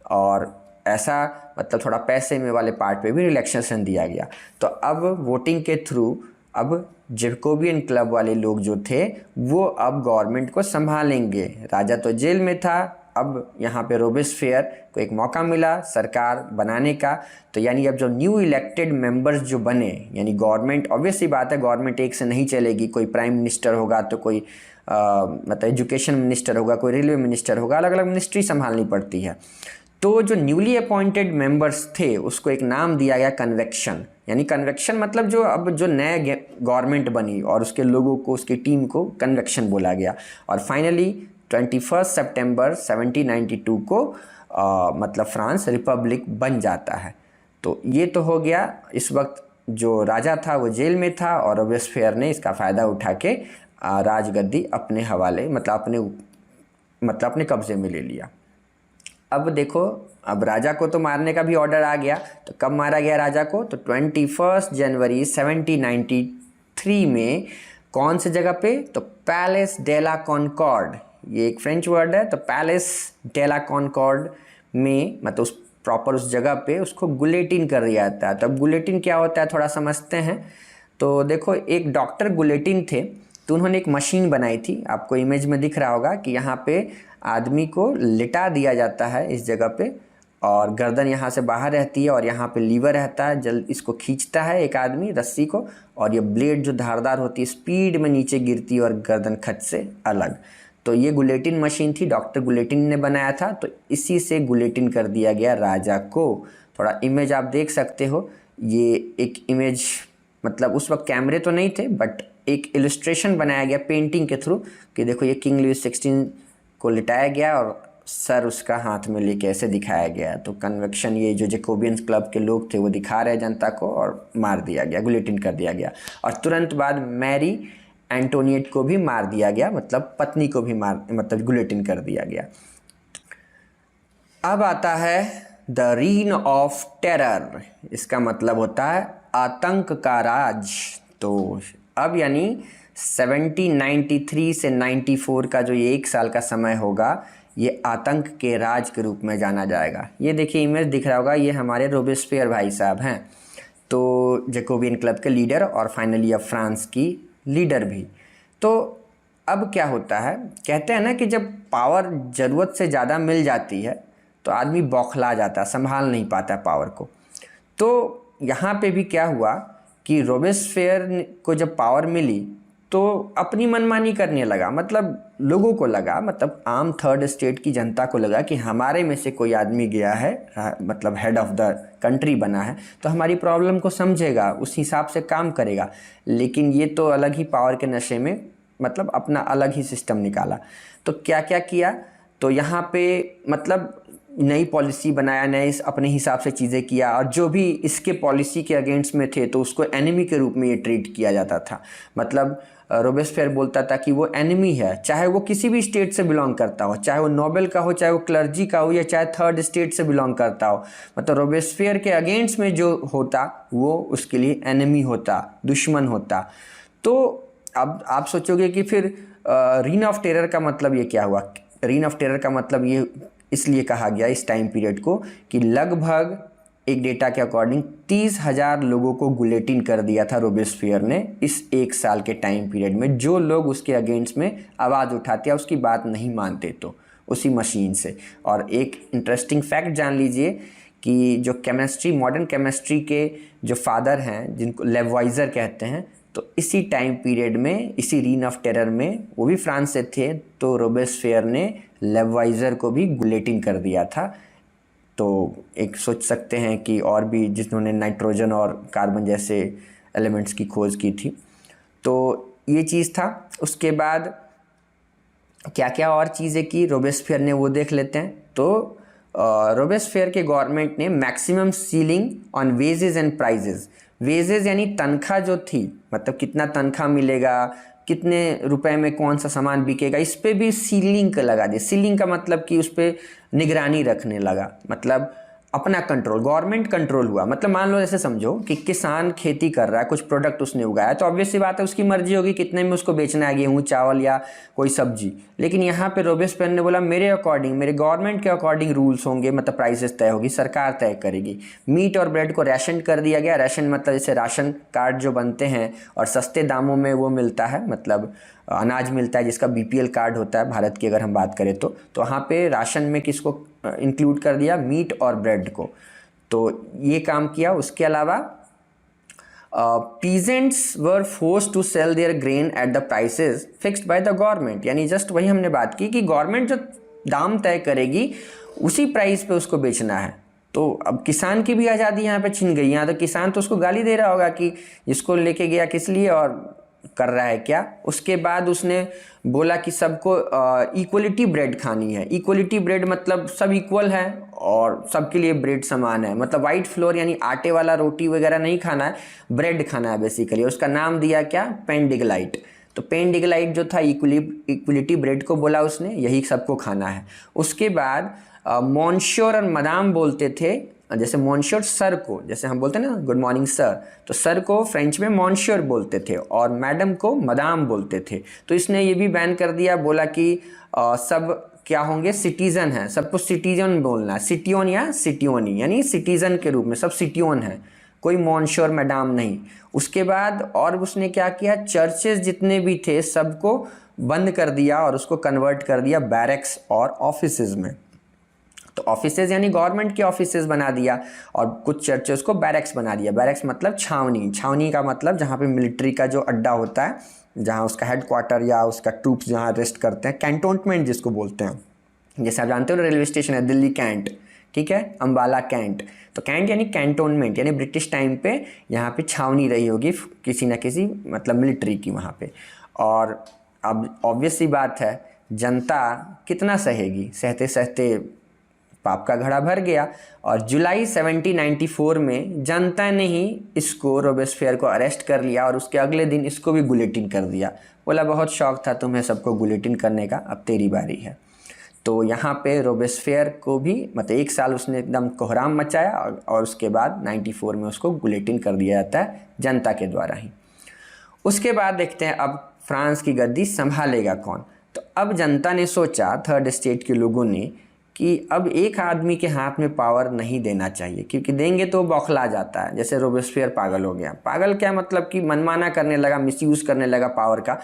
और ऐसा मतलब थोड़ा पैसे में वाले पार्ट पे भी रिलैक्सेशन दिया गया। तो अब वोटिंग के थ्रू अब जैकोबियन क्लब वाले लोग जो थे वो अब गवर्नमेंट को संभालेंगे। राजा तो जेल में था, अब यहाँ पे रोबेस्पियर को एक मौका मिला सरकार बनाने का। तो यानी अब जो न्यू इलेक्टेड मेंबर्स जो बने, यानी गवर्नमेंट, ऑब्वियसली बात है गवर्नमेंट एक से नहीं चलेगी, कोई प्राइम मिनिस्टर होगा तो कोई मतलब एजुकेशन मिनिस्टर होगा, कोई रेलवे मिनिस्टर होगा, अलग अलग मिनिस्ट्री संभालनी पड़ती है। तो जो न्यूली अपॉइंटेड मेंबर्स थे उसको एक नाम दिया गया कन्वेक्शन। यानी कन्वेक्शन मतलब जो अब जो नए गवर्नमेंट बनी और उसके लोगों को, उसकी टीम को कन्वेक्शन बोला गया। और फाइनली 21 सितंबर 1792 को मतलब फ्रांस रिपब्लिक बन जाता है। तो ये तो हो गया। इस वक्त जो राजा था वो जेल में था और रोबेस्पियर ने इसका फ़ायदा उठा के राजगद्दी अपने हवाले मतलब अपने कब्जे में ले लिया। अब देखो, अब राजा को तो मारने का भी ऑर्डर आ गया। तो कब मारा गया राजा को? तो 21 जनवरी 1793 में। कौन से जगह पे? तो पैलेस डे ला कॉनकॉर्ड, ये एक फ्रेंच वर्ड है। तो पैलेस डे ला कॉनकॉर्ड में मतलब उस प्रॉपर उस जगह पे उसको गुलेटिन कर दिया जाता है। तो अब गुलेटिन क्या होता है थोड़ा समझते हैं। तो देखो, एक डॉक्टर गुलेटिन थे, तो उन्होंने एक मशीन बनाई थी, आपको इमेज में दिख रहा होगा कि यहाँ पे आदमी को लिटा दिया जाता है इस जगह पे, और गर्दन यहाँ से बाहर रहती है और यहाँ पे लीवर रहता है, जल इसको खींचता है एक आदमी रस्सी को, और ये ब्लेड जो धारदार होती है स्पीड में नीचे गिरती है और गर्दन खच से अलग। तो ये गुलेटिन मशीन थी, डॉक्टर गुलेटिन ने बनाया था। तो इसी से गुलेटिन कर दिया गया राजा को। थोड़ा इमेज आप देख सकते हो, ये एक इमेज, मतलब उस वक्त कैमरे तो नहीं थे बट एक इलस्ट्रेशन बनाया गया पेंटिंग के थ्रू कि देखो ये किंग लुइस 16 को लिटाया गया और सर उसका हाथ में लेके ऐसे दिखाया गया। तो कन्वेक्शन, ये जो जैकोबियंस क्लब के लोग थे वो दिखा रहे जनता को और मार दिया गया, गुलेटिन कर दिया गया। और तुरंत बाद मैरी एंटोनिएट को भी मार दिया गया, मतलब पत्नी को भी मतलब गुलेटिन कर दिया गया। अब आता है द रीन ऑफ टेरर। इसका मतलब होता है आतंक का राज। तो अब यानी 1793 से 94 का जो ये 1 साल का समय होगा, ये आतंक के राज के रूप में जाना जाएगा। ये देखिए इमेज दिख रहा होगा, ये हमारे रोबेस्पियर भाई साहब हैं, तो जैकोबियन क्लब के लीडर और फाइनली अब फ्रांस की लीडर भी। तो अब क्या होता है, कहते हैं ना कि जब पावर ज़रूरत से ज़्यादा मिल जाती है तो आदमी बौखला जाता है, संभाल नहीं पाता पावर को। तो यहाँ पे भी क्या हुआ कि रोबेस्पियर को जब पावर मिली तो अपनी मनमानी करने लगा। मतलब लोगों को लगा, मतलब आम थर्ड स्टेट की जनता को लगा कि हमारे में से कोई आदमी गया है, मतलब हेड ऑफ द कंट्री बना है, तो हमारी प्रॉब्लम को समझेगा, उस हिसाब से काम करेगा। लेकिन ये तो अलग ही पावर के नशे में, मतलब अपना अलग ही सिस्टम निकाला। तो क्या क्या किया, तो यहाँ पे मतलब नई पॉलिसी बनाया, नए अपने हिसाब से चीज़ें किया, और जो भी इसके पॉलिसी के अगेंस्ट में थे तो उसको एनिमी के रूप में ये ट्रीट किया जाता था। मतलब रोबेस्पियर बोलता था कि वो एनिमी है, चाहे वो किसी भी स्टेट से बिलोंग करता हो, चाहे वो नोबेल का हो, चाहे वो क्लर्जी का हो, या चाहे थर्ड स्टेट से बिलोंग करता हो। मतलब रोबेस्पियर के अगेंस्ट में जो होता वो उसके लिए एनिमी होता, दुश्मन होता। तो अब आप सोचोगे कि फिर रीन ऑफ टेरर का मतलब ये क्या हुआ। रीन ऑफ टेरर का मतलब ये इसलिए कहा गया इस टाइम पीरियड को कि लगभग एक डेटा के अकॉर्डिंग 30,000 लोगों को गुलेटिन कर दिया था रोबेस्पियर ने इस 1 साल के टाइम पीरियड में, जो लोग उसके अगेंस्ट में आवाज़ उठाते या उसकी बात नहीं मानते तो उसी मशीन से। और एक इंटरेस्टिंग फैक्ट जान लीजिए कि जो केमिस्ट्री, मॉडर्न केमिस्ट्री के जो फादर हैं जिनको लेवॉइजर कहते हैं, तो इसी टाइम पीरियड में, इसी रीन ऑफ टेरर में, वो भी फ्रांस से थे, तो रोबेस्पियर ने लेवॉइजर को भी गुलेटिन कर दिया था। तो एक सोच सकते हैं कि और भी जिन्होंने नाइट्रोजन और कार्बन जैसे एलिमेंट्स की खोज की थी। तो ये चीज़ था। उसके बाद क्या क्या और चीज़ें की रोबेस्पियर ने, वो देख लेते हैं। तो रोबेस्पियर के गवर्नमेंट ने maximum ceiling on wages and prices. Wages यानी तनख्वाह जो थी, मतलब कितना तनख्वाह मिलेगा, कितने रुपए में कौन सा सामान बिकेगा, इस पे भी सीलिंग लगा दी। सीलिंग का मतलब कि उस पर निगरानी रखने लगा, मतलब अपना कंट्रोल, गवर्नमेंट कंट्रोल हुआ। मतलब मान लो ऐसे समझो कि किसान खेती कर रहा है, कुछ प्रोडक्ट उसने उगाया, तो ऑब्वियस सी बात है उसकी मर्जी होगी कितने में उसको बेचना है, गेहूँ, चावल या कोई सब्जी। लेकिन यहाँ पे रोबेस्पियर ने बोला मेरे अकॉर्डिंग, मेरे गवर्नमेंट के अकॉर्डिंग रूल्स होंगे, मतलब प्राइसेस तय होगी, सरकार तय करेगी। मीट और ब्रेड को राशन कर दिया गया। राशन मतलब जैसे राशन कार्ड जो बनते हैं और सस्ते दामों में वो मिलता है, मतलब अनाज मिलता है जिसका बीपीएल कार्ड होता है भारत की अगर हम बात करें तो वहाँ पे राशन में किसको इंक्लूड कर दिया, मीट और ब्रेड को। तो ये काम किया। उसके अलावा peasants were forced to sell their grain at the prices fixed by the government. यानी जस्ट वही हमने बात की कि गवर्नमेंट जो दाम तय करेगी उसी प्राइस पे उसको बेचना है। तो अब किसान की भी आज़ादी यहाँ पे छिन गई। यहाँ तो किसान तो उसको गाली दे रहा होगा कि इसको लेके गया किस लिए और कर रहा है क्या। उसके बाद उसने बोला कि सबको इक्वलिटी ब्रेड खानी है। इक्वलिटी ब्रेड मतलब सब इक्वल है और सबके लिए ब्रेड समान है, मतलब वाइट फ्लोर यानी आटे वाला रोटी वगैरह नहीं खाना है, ब्रेड खाना है बेसिकली। उसका नाम दिया क्या, पेंडिगलाइट। तो पेंडिगलाइट जो था इक्वलिटी ब्रेड को बोला उसने, यही सबको खाना है। उसके बाद मॉन्श्योर और मदाम बोलते थे। जैसे मॉन्श्योर सर को, जैसे हम बोलते हैं ना गुड मॉर्निंग सर, तो सर को फ्रेंच में मॉन्श्योर बोलते थे और मैडम को मदाम बोलते थे। तो इसने ये भी बैन कर दिया, बोला कि सब क्या होंगे, सिटीजन है, सबको सिटीजन बोलना है, सिटियोन या सिटियोनी, यानी सिटीजन के रूप में सब सिटियोन है, कोई मॉन्श्योर मैडम नहीं। उसके बाद और उसने क्या किया, चर्चेज जितने भी थे सबको बंद कर दिया और उसको कन्वर्ट कर दिया बैरक्स और ऑफिसेज में। तो ऑफिसेज यानी गवर्नमेंट के ऑफिसेज बना दिया और कुछ चर्चेस को बैरक्स बना दिया। बैरक्स मतलब छावनी, छावनी का मतलब जहाँ पे मिलिट्री का जो अड्डा होता है, जहाँ उसका हेडक्वार्टर या उसका ट्रूप्स जहाँ रेस्ट करते हैं, कैंटोनमेंट जिसको बोलते हैं। जैसे आप जानते हो रेलवे स्टेशन है दिल्ली कैंट, ठीक है, अम्बाला कैंट। तो कैंट यानी कैंटोनमेंट, यानी ब्रिटिश टाइम पे यहाँ पे छावनी रही होगी किसी न किसी मतलब मिलिट्री की वहाँ पे। और अब ऑब्वियस सी बात है, जनता कितना सहेगी, सहते सहते पाप का घड़ा भर गया। और जुलाई 1794 में जनता ने ही इसको, रोबेस्फेयर को अरेस्ट कर लिया और उसके अगले दिन इसको भी गुलेटिन कर दिया। बोला बहुत शौक था तुम्हें सबको गुलेटिन करने का, अब तेरी बारी है। तो यहाँ पे रोबेस्फेयर को भी मतलब 1 साल उसने एकदम कोहराम मचाया और उसके बाद 94 में उसको गुलेटिन कर दिया जाता है जनता के द्वारा ही। उसके बाद देखते हैं अब फ्रांस की गद्दी संभालेगा कौन। तो अब जनता ने सोचा, थर्ड स्टेट के लोगों ने, कि अब एक आदमी के हाथ में पावर नहीं देना चाहिए, क्योंकि देंगे तो बौखला जाता है। जैसे रोबेस्फेयर पागल हो गया, पागल क्या मतलब कि मनमाना करने लगा, मिसयूज़ करने लगा पावर का।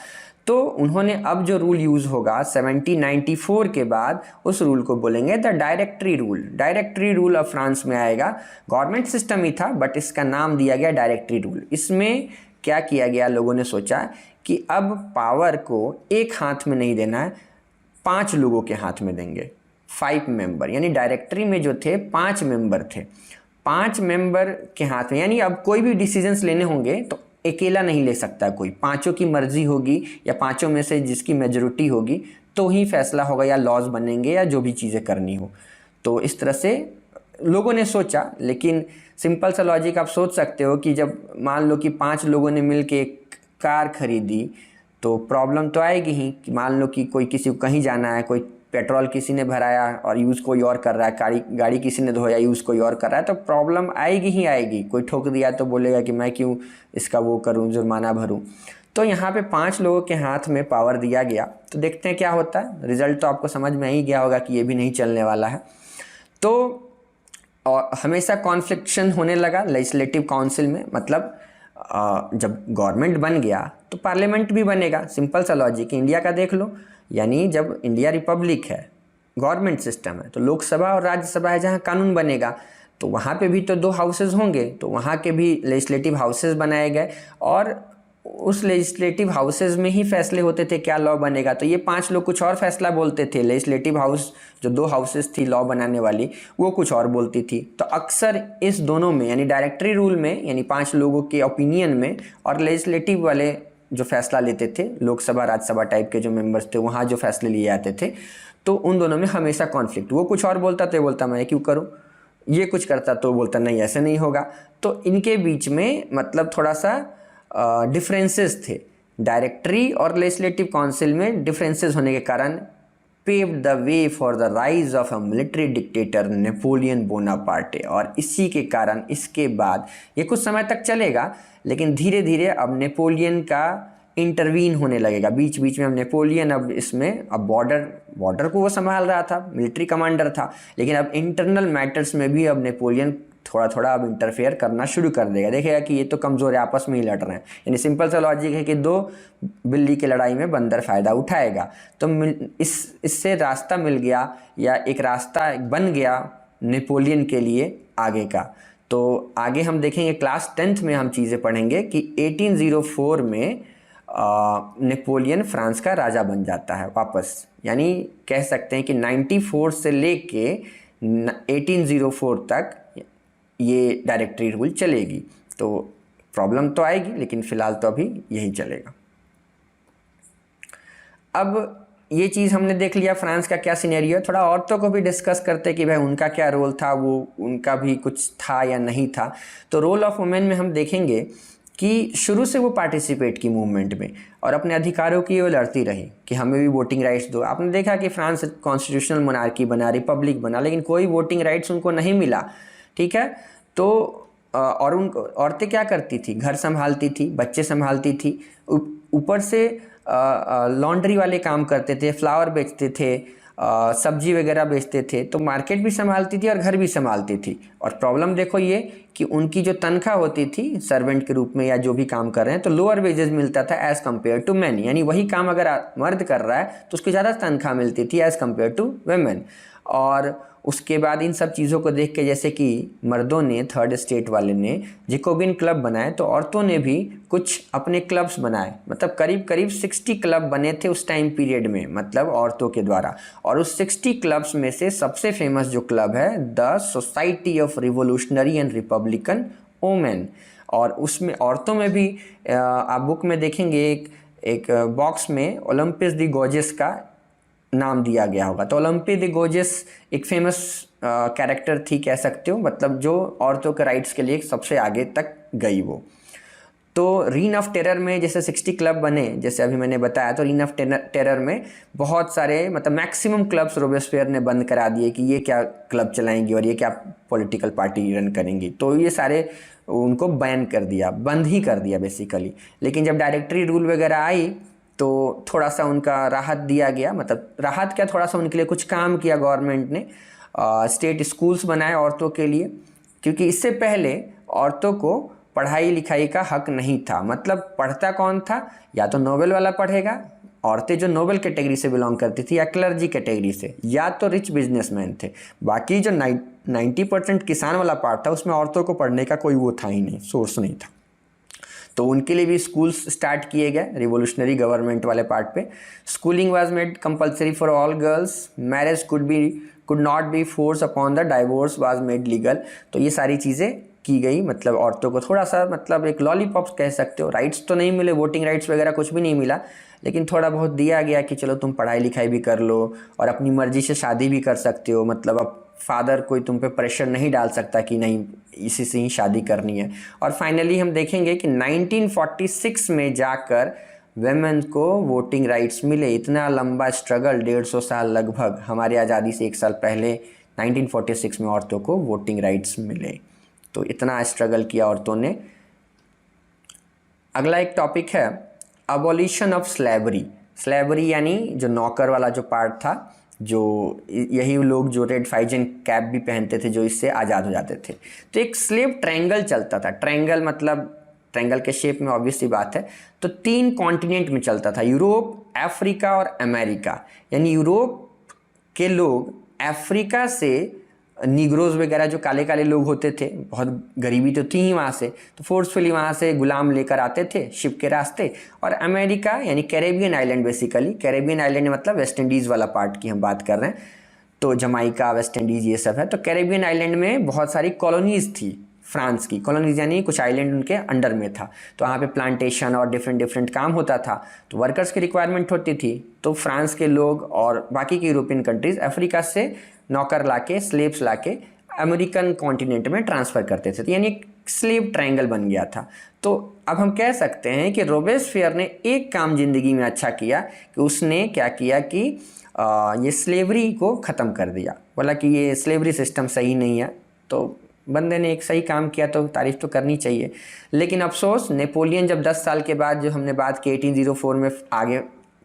तो उन्होंने अब जो रूल यूज़ होगा 1794 के बाद, उस रूल को बोलेंगे the directory rule. Directory rule अब फ्रांस में आएगा। गवर्नमेंट सिस्टम ही था बट इसका नाम दिया गया डायरेक्टरी रूल। इसमें क्या किया गया, लोगों ने सोचा कि अब पावर को एक हाथ में नहीं देना है, 5 लोगों के हाथ में देंगे, 5 मेंबर। यानी डायरेक्टरी में जो थे 5 मेंबर थे, 5 मेंबर के हाथ में। यानी अब कोई भी डिसीजंस लेने होंगे तो अकेला नहीं ले सकता कोई, पांचों की मर्जी होगी या पांचों में से जिसकी मेजॉरिटी होगी तो ही फैसला होगा या लॉज बनेंगे या जो भी चीज़ें करनी हो। तो इस तरह से लोगों ने सोचा। लेकिन सिंपल सा लॉजिक आप सोच सकते हो कि जब मान लो कि 5 लोगों ने मिल के एक कार खरीदी तो प्रॉब्लम तो आएगी ही। कि मान लो कि कोई किसी को कहीं जाना है, कोई पेट्रोल किसी ने भराया और यूज़ कोई और कर रहा है, गाड़ी किसी ने धोया यूज़ कोई और कर रहा है, तो प्रॉब्लम आएगी ही आएगी। कोई ठोक दिया तो बोलेगा कि मैं क्यों इसका वो करूं, जुर्माना भरूं। तो यहाँ पे 5 लोगों के हाथ में पावर दिया गया। तो देखते हैं क्या होता है। रिजल्ट तो आपको समझ में ही गया होगा कि ये भी नहीं चलने वाला है। तो और हमेशा कॉन्फ्लिक्शन होने लगा लेजिस्लेटिव काउंसिल में। मतलब जब गवर्नमेंट बन गया तो पार्लियामेंट भी बनेगा। सिंपल सा लॉजिक इंडिया का देख लो। यानी जब इंडिया रिपब्लिक है, गवर्नमेंट सिस्टम है, तो लोकसभा और राज्यसभा है जहाँ कानून बनेगा, तो वहाँ पे भी तो 2 हाउसेज होंगे। तो वहाँ के भी लेजिस्लेटिव हाउसेज बनाए गए और उस लेजिस्लेटिव हाउसेज में ही फैसले होते थे क्या लॉ बनेगा। तो ये 5 लोग कुछ और फैसला बोलते थे। लेजिस्लेटिव हाउस जो 2 हाउसेज थी लॉ बनाने वाली, वो कुछ और बोलती थी। तो अक्सर इस दोनों में यानी डायरेक्टरी रूल में यानी 5 लोगों के ओपिनियन में और लेजिस्लेटिव वाले जो फैसला लेते थे, लोकसभा राज्यसभा टाइप के जो मेंबर्स थे वहाँ जो फैसले लिए जाते थे, तो उन दोनों में हमेशा कॉन्फ्लिक्ट। वो कुछ और बोलता तो बोलता मैं क्यों करूँ, ये कुछ करता तो बोलता नहीं ऐसे नहीं होगा। तो इनके बीच में मतलब थोड़ा सा डिफरेंसेस थे। डायरेक्टरी और लेजिस्लेटिव काउंसिल में डिफरेंसेस होने के कारण paved the way for the rise of a military dictator Napoleon Bonaparte. और इसी के कारण इसके बाद ये कुछ समय तक चलेगा, लेकिन धीरे धीरे अब नेपोलियन का इंटरवीन होने लगेगा बीच बीच में। अब नेपोलियन अब इसमें अब बॉर्डर को वो संभाल रहा था, मिलिट्री कमांडर था, लेकिन अब इंटरनल मैटर्स में भी अब नेपोलियन थोड़ा थोड़ा अब इंटरफेयर करना शुरू कर देगा। देखेगा कि ये तो कमज़ोर है, आपस में ही लड़ रहे हैं। यानी सिंपल सा लॉजिक है कि 2 बिल्ली की लड़ाई में बंदर फ़ायदा उठाएगा। तो इससे रास्ता मिल गया या एक रास्ता बन गया नेपोलियन के लिए आगे का। तो आगे हम देखेंगे क्लास 10th में हम चीज़ें पढ़ेंगे कि 1804 में नेपोलियन फ्रांस का राजा बन जाता है वापस। यानी कह सकते हैं कि 94 से लेके 1804 तक ये डायरेक्टरी रूल चलेगी। तो प्रॉब्लम तो आएगी, लेकिन फ़िलहाल तो अभी यही चलेगा। अब ये चीज़ हमने देख लिया फ्रांस का क्या सिनेरियो है। थोड़ा औरतों को भी डिस्कस करते कि भाई उनका क्या रोल था, वो उनका भी कुछ था या नहीं था। तो रोल ऑफ वुमेन में हम देखेंगे कि शुरू से वो पार्टिसिपेट की मूवमेंट में और अपने अधिकारों की वो लड़ती रही कि हमें भी वोटिंग राइट्स दो। आपने देखा कि फ्रांस कॉन्स्टिट्यूशनल मोनार्की बना, रिपब्लिक बना, लेकिन कोई वोटिंग राइट्स उनको नहीं मिला। ठीक है, तो और उन औरतें क्या करती थी, घर संभालती थी, बच्चे संभालती थी, ऊपर से लॉन्ड्री वाले काम करते थे, फ्लावर बेचते थे, सब्जी वगैरह बेचते थे। तो मार्केट भी संभालती थी और घर भी संभालती थी। और प्रॉब्लम देखो ये कि उनकी जो तनख्वाह होती थी सर्वेंट के रूप में या जो भी काम कर रहे हैं, तो लोअर वेजेस मिलता था एज़ कम्पेयर टू मैन। यानी वही काम अगर मर्द कर रहा है तो उसको ज़्यादा तनख्वाह मिलती थी एज़ कम्पेयर टू वेमेन। और उसके बाद इन सब चीज़ों को देख के, जैसे कि मर्दों ने, थर्ड स्टेट वाले ने जेकोबिन क्लब बनाए, तो औरतों ने भी कुछ अपने क्लब्स बनाए। मतलब करीब करीब 60 क्लब बने थे उस टाइम पीरियड में, मतलब औरतों के द्वारा। और उस 60 क्लब्स में से सबसे फेमस जो क्लब है, the society of revolutionary and Republican women. और उसमें औरतों में भी आप बुक में देखेंगे एक बॉक्स में ओलंपिस दी गोजेस का नाम दिया गया होगा। तो ओलंपी द गोजेस एक फेमस कैरेक्टर थी, कह सकते हो, मतलब जो औरतों के राइट्स के लिए सबसे आगे तक गई वो। तो रीन ऑफ टेरर में जैसे 60 क्लब बने, जैसे अभी मैंने बताया, तो रीन ऑफ टेरर में बहुत सारे, मतलब मैक्सिमम क्लब्स रोबेस्पियर ने बंद करा दिए कि ये क्या क्लब चलाएंगी और ये क्या पॉलिटिकल पार्टी रन करेंगी। तो ये सारे उनको बैन कर दिया, बंद ही कर दिया बेसिकली। लेकिन जब डायरेक्टरी रूल वगैरह आई तो थोड़ा सा उनका राहत दिया गया, मतलब राहत क्या, थोड़ा सा उनके लिए कुछ काम किया गवर्नमेंट ने। स्टेट स्कूल्स बनाए औरतों के लिए, क्योंकि इससे पहले औरतों को पढ़ाई लिखाई का हक नहीं था। मतलब पढ़ता कौन था, या तो नोबेल वाला पढ़ेगा, औरतें जो नोबेल कैटेगरी से बिलोंग करती थी, या क्लर्जी कैटेगरी से, या तो रिच बिजनेसमैन थे। बाकी जो 90% किसान वाला पार्ट था, उसमें औरतों को पढ़ने का कोई वो था ही नहीं, सोर्स नहीं था। तो उनके लिए भी स्कूल्स स्टार्ट किए गए रिवोल्यूशनरी गवर्नमेंट वाले पार्ट पे। Schooling was made compulsory for all girls, marriage could not be force upon the, divorce was made legal. तो ये सारी चीज़ें की गई, मतलब औरतों को थोड़ा सा, मतलब एक लॉलीपॉप कह सकते हो। राइट्स तो नहीं मिले, वोटिंग राइट्स वगैरह कुछ भी नहीं मिला, लेकिन थोड़ा बहुत दिया गया कि चलो तुम पढ़ाई लिखाई भी कर लो और अपनी मर्जी से शादी भी कर सकते हो। मतलब अब फादर कोई तुम पे प्रेशर नहीं डाल सकता कि नहीं इसी से ही शादी करनी है। और फाइनली हम देखेंगे कि 1946 में जाकर वेमेन को वोटिंग राइट्स मिले। इतना लंबा स्ट्रगल, 150 साल लगभग, हमारी आज़ादी से 1 साल पहले 1946 में औरतों को वोटिंग राइट्स मिले। तो इतना स्ट्रगल किया औरतों ने। अगला एक टॉपिक है अबॉलिशन ऑफ स्लेवरी। स्लेवरी यानी जो नौकर वाला जो पार्ट था, जो यही लोग जो रेड फाइजन कैप भी पहनते थे, जो इससे आज़ाद हो जाते थे। तो एक स्लेव ट्रायंगल चलता था। ट्रायंगल मतलब ट्रायंगल के शेप में, ऑब्वियस सी बात है। तो 3 कॉन्टिनेंट में चलता था, यूरोप, अफ्रीका और अमेरिका। यानी यूरोप के लोग अफ्रीका से निग्रोज वगैरह जो काले काले लोग होते थे, बहुत गरीबी तो थी ही वहाँ से, तो फोर्सफुली वहाँ से गुलाम लेकर आते थे शिप के रास्ते। और अमेरिका यानी Caribbean island, basically Caribbean island मतलब वेस्ट इंडीज़ वाला पार्ट की हम बात कर रहे हैं, तो जमाइका, वेस्ट इंडीज़ ये सब है। तो कैरेबियन आइलैंड में बहुत सारी कॉलोनीज़ थी फ्रांस की। कॉलोनीज यानी कुछ आइलैंड उनके अंडर में था, तो वहाँ पे प्लांटेशन और डिफरेंट काम होता था, तो वर्कर्स की रिक्वायरमेंट होती थी। तो फ्रांस के लोग और बाकी के यूरोपियन कंट्रीज़ अफ्रीका से नौकर लाके, स्लेव्स लाके अमेरिकन कॉन्टिनेंट में ट्रांसफ़र करते थे। तो यानी एक स्लेव ट्रायंगल बन गया था। तो अब हम कह सकते हैं कि रोबेस्पियर ने एक काम ज़िंदगी में अच्छा किया कि उसने क्या किया कि ये स्लेवरी को ख़त्म कर दिया। बोला कि ये स्लेवरी सिस्टम सही नहीं है। तो बंदे ने एक सही काम किया तो तारीफ़ तो करनी चाहिए। लेकिन अफसोस, नेपोलियन जब 10 साल के बाद, जो हमने बात की 1804 में, आगे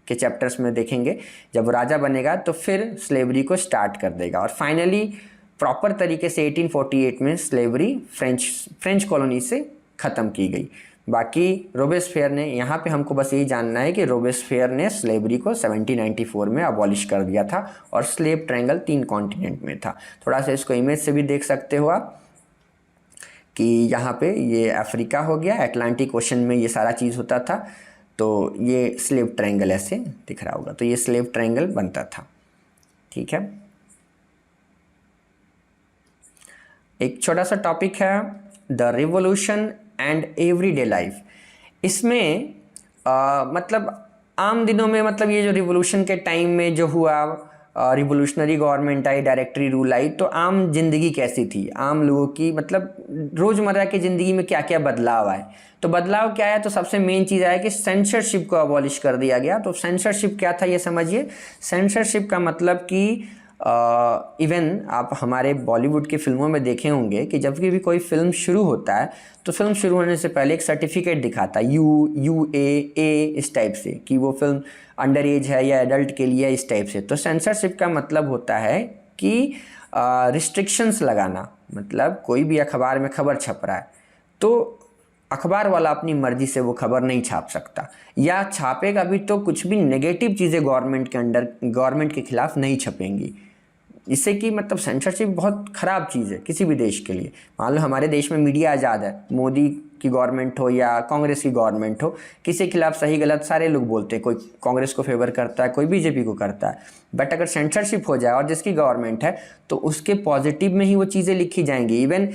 के चैप्टर्स में देखेंगे, जब राजा बनेगा तो फिर स्लेवरी को स्टार्ट कर देगा। और फाइनली प्रॉपर तरीके से 1848 में स्लेवरी फ्रेंच कॉलोनी से ख़त्म की गई। बाकी रोबेस्पियर ने, यहाँ पे हमको बस यही जानना है कि रोबेस्पियर ने स्लेवरी को 1794 में अबॉलिश कर दिया था, और स्लेव ट्रायंगल 3 कॉन्टिनेंट में था। थोड़ा सा इसको इमेज से भी देख सकते हो आप कि यहाँ पे ये अफ्रीका हो गया, अटलांटिक ओशन में ये सारा चीज़ होता था। तो ये स्लेव ट्रायंगल ऐसे दिख रहा होगा, तो ये स्लेव ट्रायंगल बनता था। ठीक है, एक छोटा सा टॉपिक है the revolution and everyday life. इसमें मतलब आम दिनों में, मतलब ये जो रिवोल्यूशन के टाइम में जो हुआ, revolutionary government I, directory rule I, तो आम जिंदगी कैसी थी, आम लोगों की, मतलब रोज़मर्रा की ज़िंदगी में क्या क्या बदलाव आए। तो बदलाव क्या है, तो सबसे मेन चीज़ आया कि सेंसरशिप को अबॉलिश कर दिया गया। तो सेंसरशिप क्या था ये समझिए। सेंसरशिप का मतलब कि इवन आप हमारे बॉलीवुड की फिल्मों में देखे होंगे कि जब भी कोई फिल्म शुरू होता है तो फिल्म शुरू होने से पहले एक सर्टिफिकेट दिखाता है, UAA इस टाइप से, कि वो फिल्म अंडर एज है या एडल्ट के लिए इस टाइप से। तो सेंसरशिप का मतलब होता है कि रिस्ट्रिक्शंस लगाना। मतलब कोई भी अखबार में खबर छप रहा है तो अखबार वाला अपनी मर्जी से वो खबर नहीं छाप सकता, या छापेगा भी तो कुछ भी नेगेटिव चीज़ें गवर्नमेंट के खिलाफ नहीं छपेंगी। इससे कि मतलब सेंसरशिप बहुत ख़राब चीज़ है किसी भी देश के लिए। मान लो हमारे देश में मीडिया आज़ाद है, मोदी की गवर्नमेंट हो या कांग्रेस की गवर्नमेंट हो, किसी के खिलाफ सही गलत सारे लोग बोलते हैं, कोई कांग्रेस को फेवर करता है, कोई बीजेपी को करता है। बट अगर सेंसरशिप हो जाए और जिसकी गवर्नमेंट है तो उसके पॉजिटिव में ही वो चीज़ें लिखी जाएंगी। इवन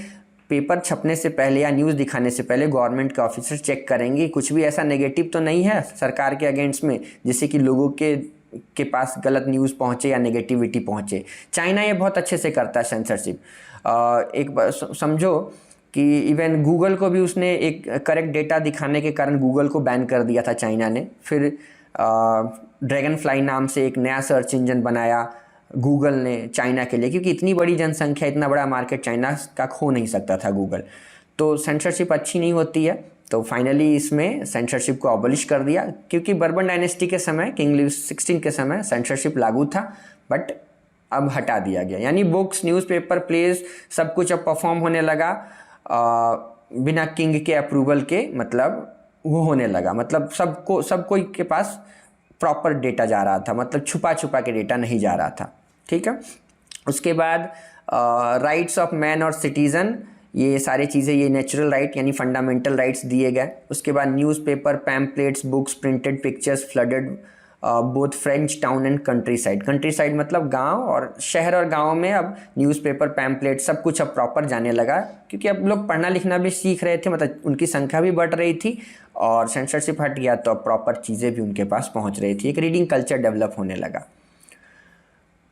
पेपर छपने से पहले या न्यूज़ दिखाने से पहले गवर्नमेंट के ऑफिसर चेक करेंगे कुछ भी ऐसा नेगेटिव तो नहीं है सरकार के अगेंस्ट में, जिससे कि लोगों के पास गलत न्यूज़ पहुंचे या नेगेटिविटी पहुंचे। चाइना ये बहुत अच्छे से करता है सेंसरशिप। एक बार समझो कि इवन गूगल को भी उसने एक करेक्ट डेटा दिखाने के कारण गूगल को बैन कर दिया था चाइना ने। फिर ड्रैगन फ्लाई नाम से एक नया सर्च इंजन बनाया गूगल ने चाइना के लिए, क्योंकि इतनी बड़ी जनसंख्या, इतना बड़ा मार्केट चाइना का खो नहीं सकता था गूगल। तो सेंसरशिप अच्छी नहीं होती है, तो फाइनली इसमें सेंसरशिप को अबॉलिश कर दिया। क्योंकि बर्बन डायनेस्टी के समय, किंग लुइस 16 के समय सेंसरशिप लागू था, बट अब हटा दिया गया। यानी बुक्स, न्यूज़पेपर, प्लेस सब कुछ अब परफॉर्म होने लगा बिना किंग के अप्रूवल के, मतलब वो होने लगा, मतलब सब कोई के पास प्रॉपर डेटा जा रहा था, मतलब छुपा छुपा के डेटा नहीं जा रहा था। ठीक है। उसके बाद राइट्स ऑफ मैन और सिटीज़न, ये सारी चीज़ें, ये नेचुरल राइट यानी फंडामेंटल राइट्स दिए गए। उसके बाद newspaper, pamphlets, books, printed pictures flooded both French town and country side. Country side मतलब गांव, और शहर और गांव में अब न्यूज़पेपर, पैम्पलेट सब कुछ अब प्रॉपर जाने लगा, क्योंकि अब लोग पढ़ना लिखना भी सीख रहे थे, मतलब उनकी संख्या भी बढ़ रही थी और सेंसरशिप हट गया तो अब प्रॉपर चीज़ें भी उनके पास पहुंच रही थी, एक रीडिंग कल्चर डेवलप होने लगा।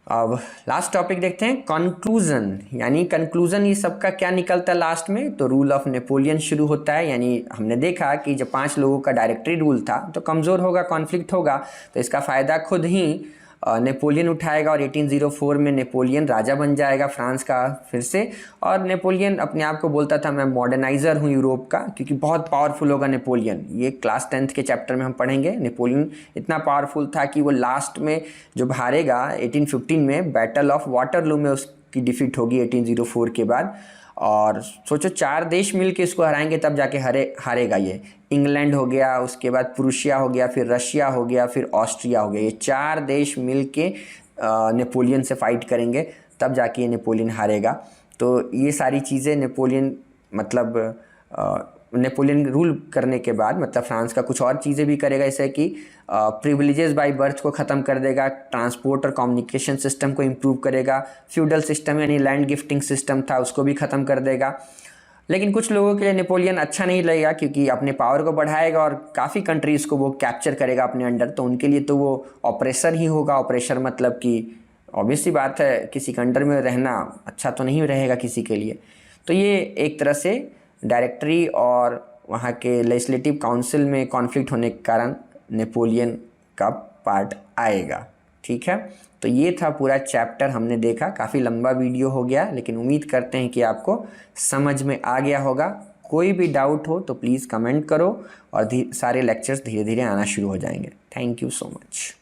अब लास्ट टॉपिक देखते हैं, कंक्लूजन। यानी कंक्लूजन ये सबका क्या निकलता है लास्ट में, तो रूल ऑफ नेपोलियन शुरू होता है। यानी हमने देखा कि जब 5 लोगों का डायरेक्टरी रूल था तो कमज़ोर होगा, कॉन्फ्लिक्ट होगा, तो इसका फ़ायदा खुद ही नेपोलियन उठाएगा और 1804 में नेपोलियन राजा बन जाएगा फ्रांस का फिर से। और नेपोलियन अपने आप को बोलता था मैं मॉडर्नाइज़र हूँ यूरोप का, क्योंकि बहुत पावरफुल होगा नेपोलियन। ये क्लास 10th के चैप्टर में हम पढ़ेंगे। नेपोलियन इतना पावरफुल था कि वो लास्ट में जब हारेगा 1815 में बैटल ऑफ वाटरलू में उसकी डिफीट होगी 1804 के बाद। और सोचो 4 देश मिल के इसको हराएंगे तब जाके हारेगा ये। इंग्लैंड हो गया, उसके बाद प्रूशिया हो गया, फिर रशिया हो गया, फिर ऑस्ट्रिया हो गया। ये 4 देश मिल के नेपोलियन से फाइट करेंगे तब जाके ये नेपोलियन हारेगा। तो ये सारी चीज़ें नेपोलियन नेपोलियन रूल करने के बाद मतलब फ्रांस का कुछ और चीज़ें भी करेगा, जैसे कि प्रिविलेजेस बाय बर्थ को ख़त्म कर देगा, ट्रांसपोर्ट और कम्युनिकेशन सिस्टम को इम्प्रूव करेगा, फ्यूडल सिस्टम यानी लैंड गिफ्टिंग सिस्टम था उसको भी ख़त्म कर देगा। लेकिन कुछ लोगों के लिए नेपोलियन अच्छा नहीं लगेगा, क्योंकि अपने पावर को बढ़ाएगा और काफ़ी कंट्रीज़ को वो कैप्चर करेगा अपने अंडर, तो उनके लिए तो वो ऑपरेसर ही होगा। ऑपरेसर मतलब कि ऑब्वियस सी बात है, किसी के अंडर में रहना अच्छा तो नहीं रहेगा किसी के लिए। तो ये एक तरह से डायरेक्टरी और वहाँ के लेजिस्लेटिव काउंसिल में कॉन्फ्लिक्ट होने के कारण नेपोलियन का पार्ट आएगा। ठीक है, तो ये था पूरा चैप्टर हमने देखा। काफ़ी लंबा वीडियो हो गया, लेकिन उम्मीद करते हैं कि आपको समझ में आ गया होगा। कोई भी डाउट हो तो प्लीज़ कमेंट करो, और सारे लेक्चर्स धीरे धीरे आना शुरू हो जाएंगे। Thank you so much.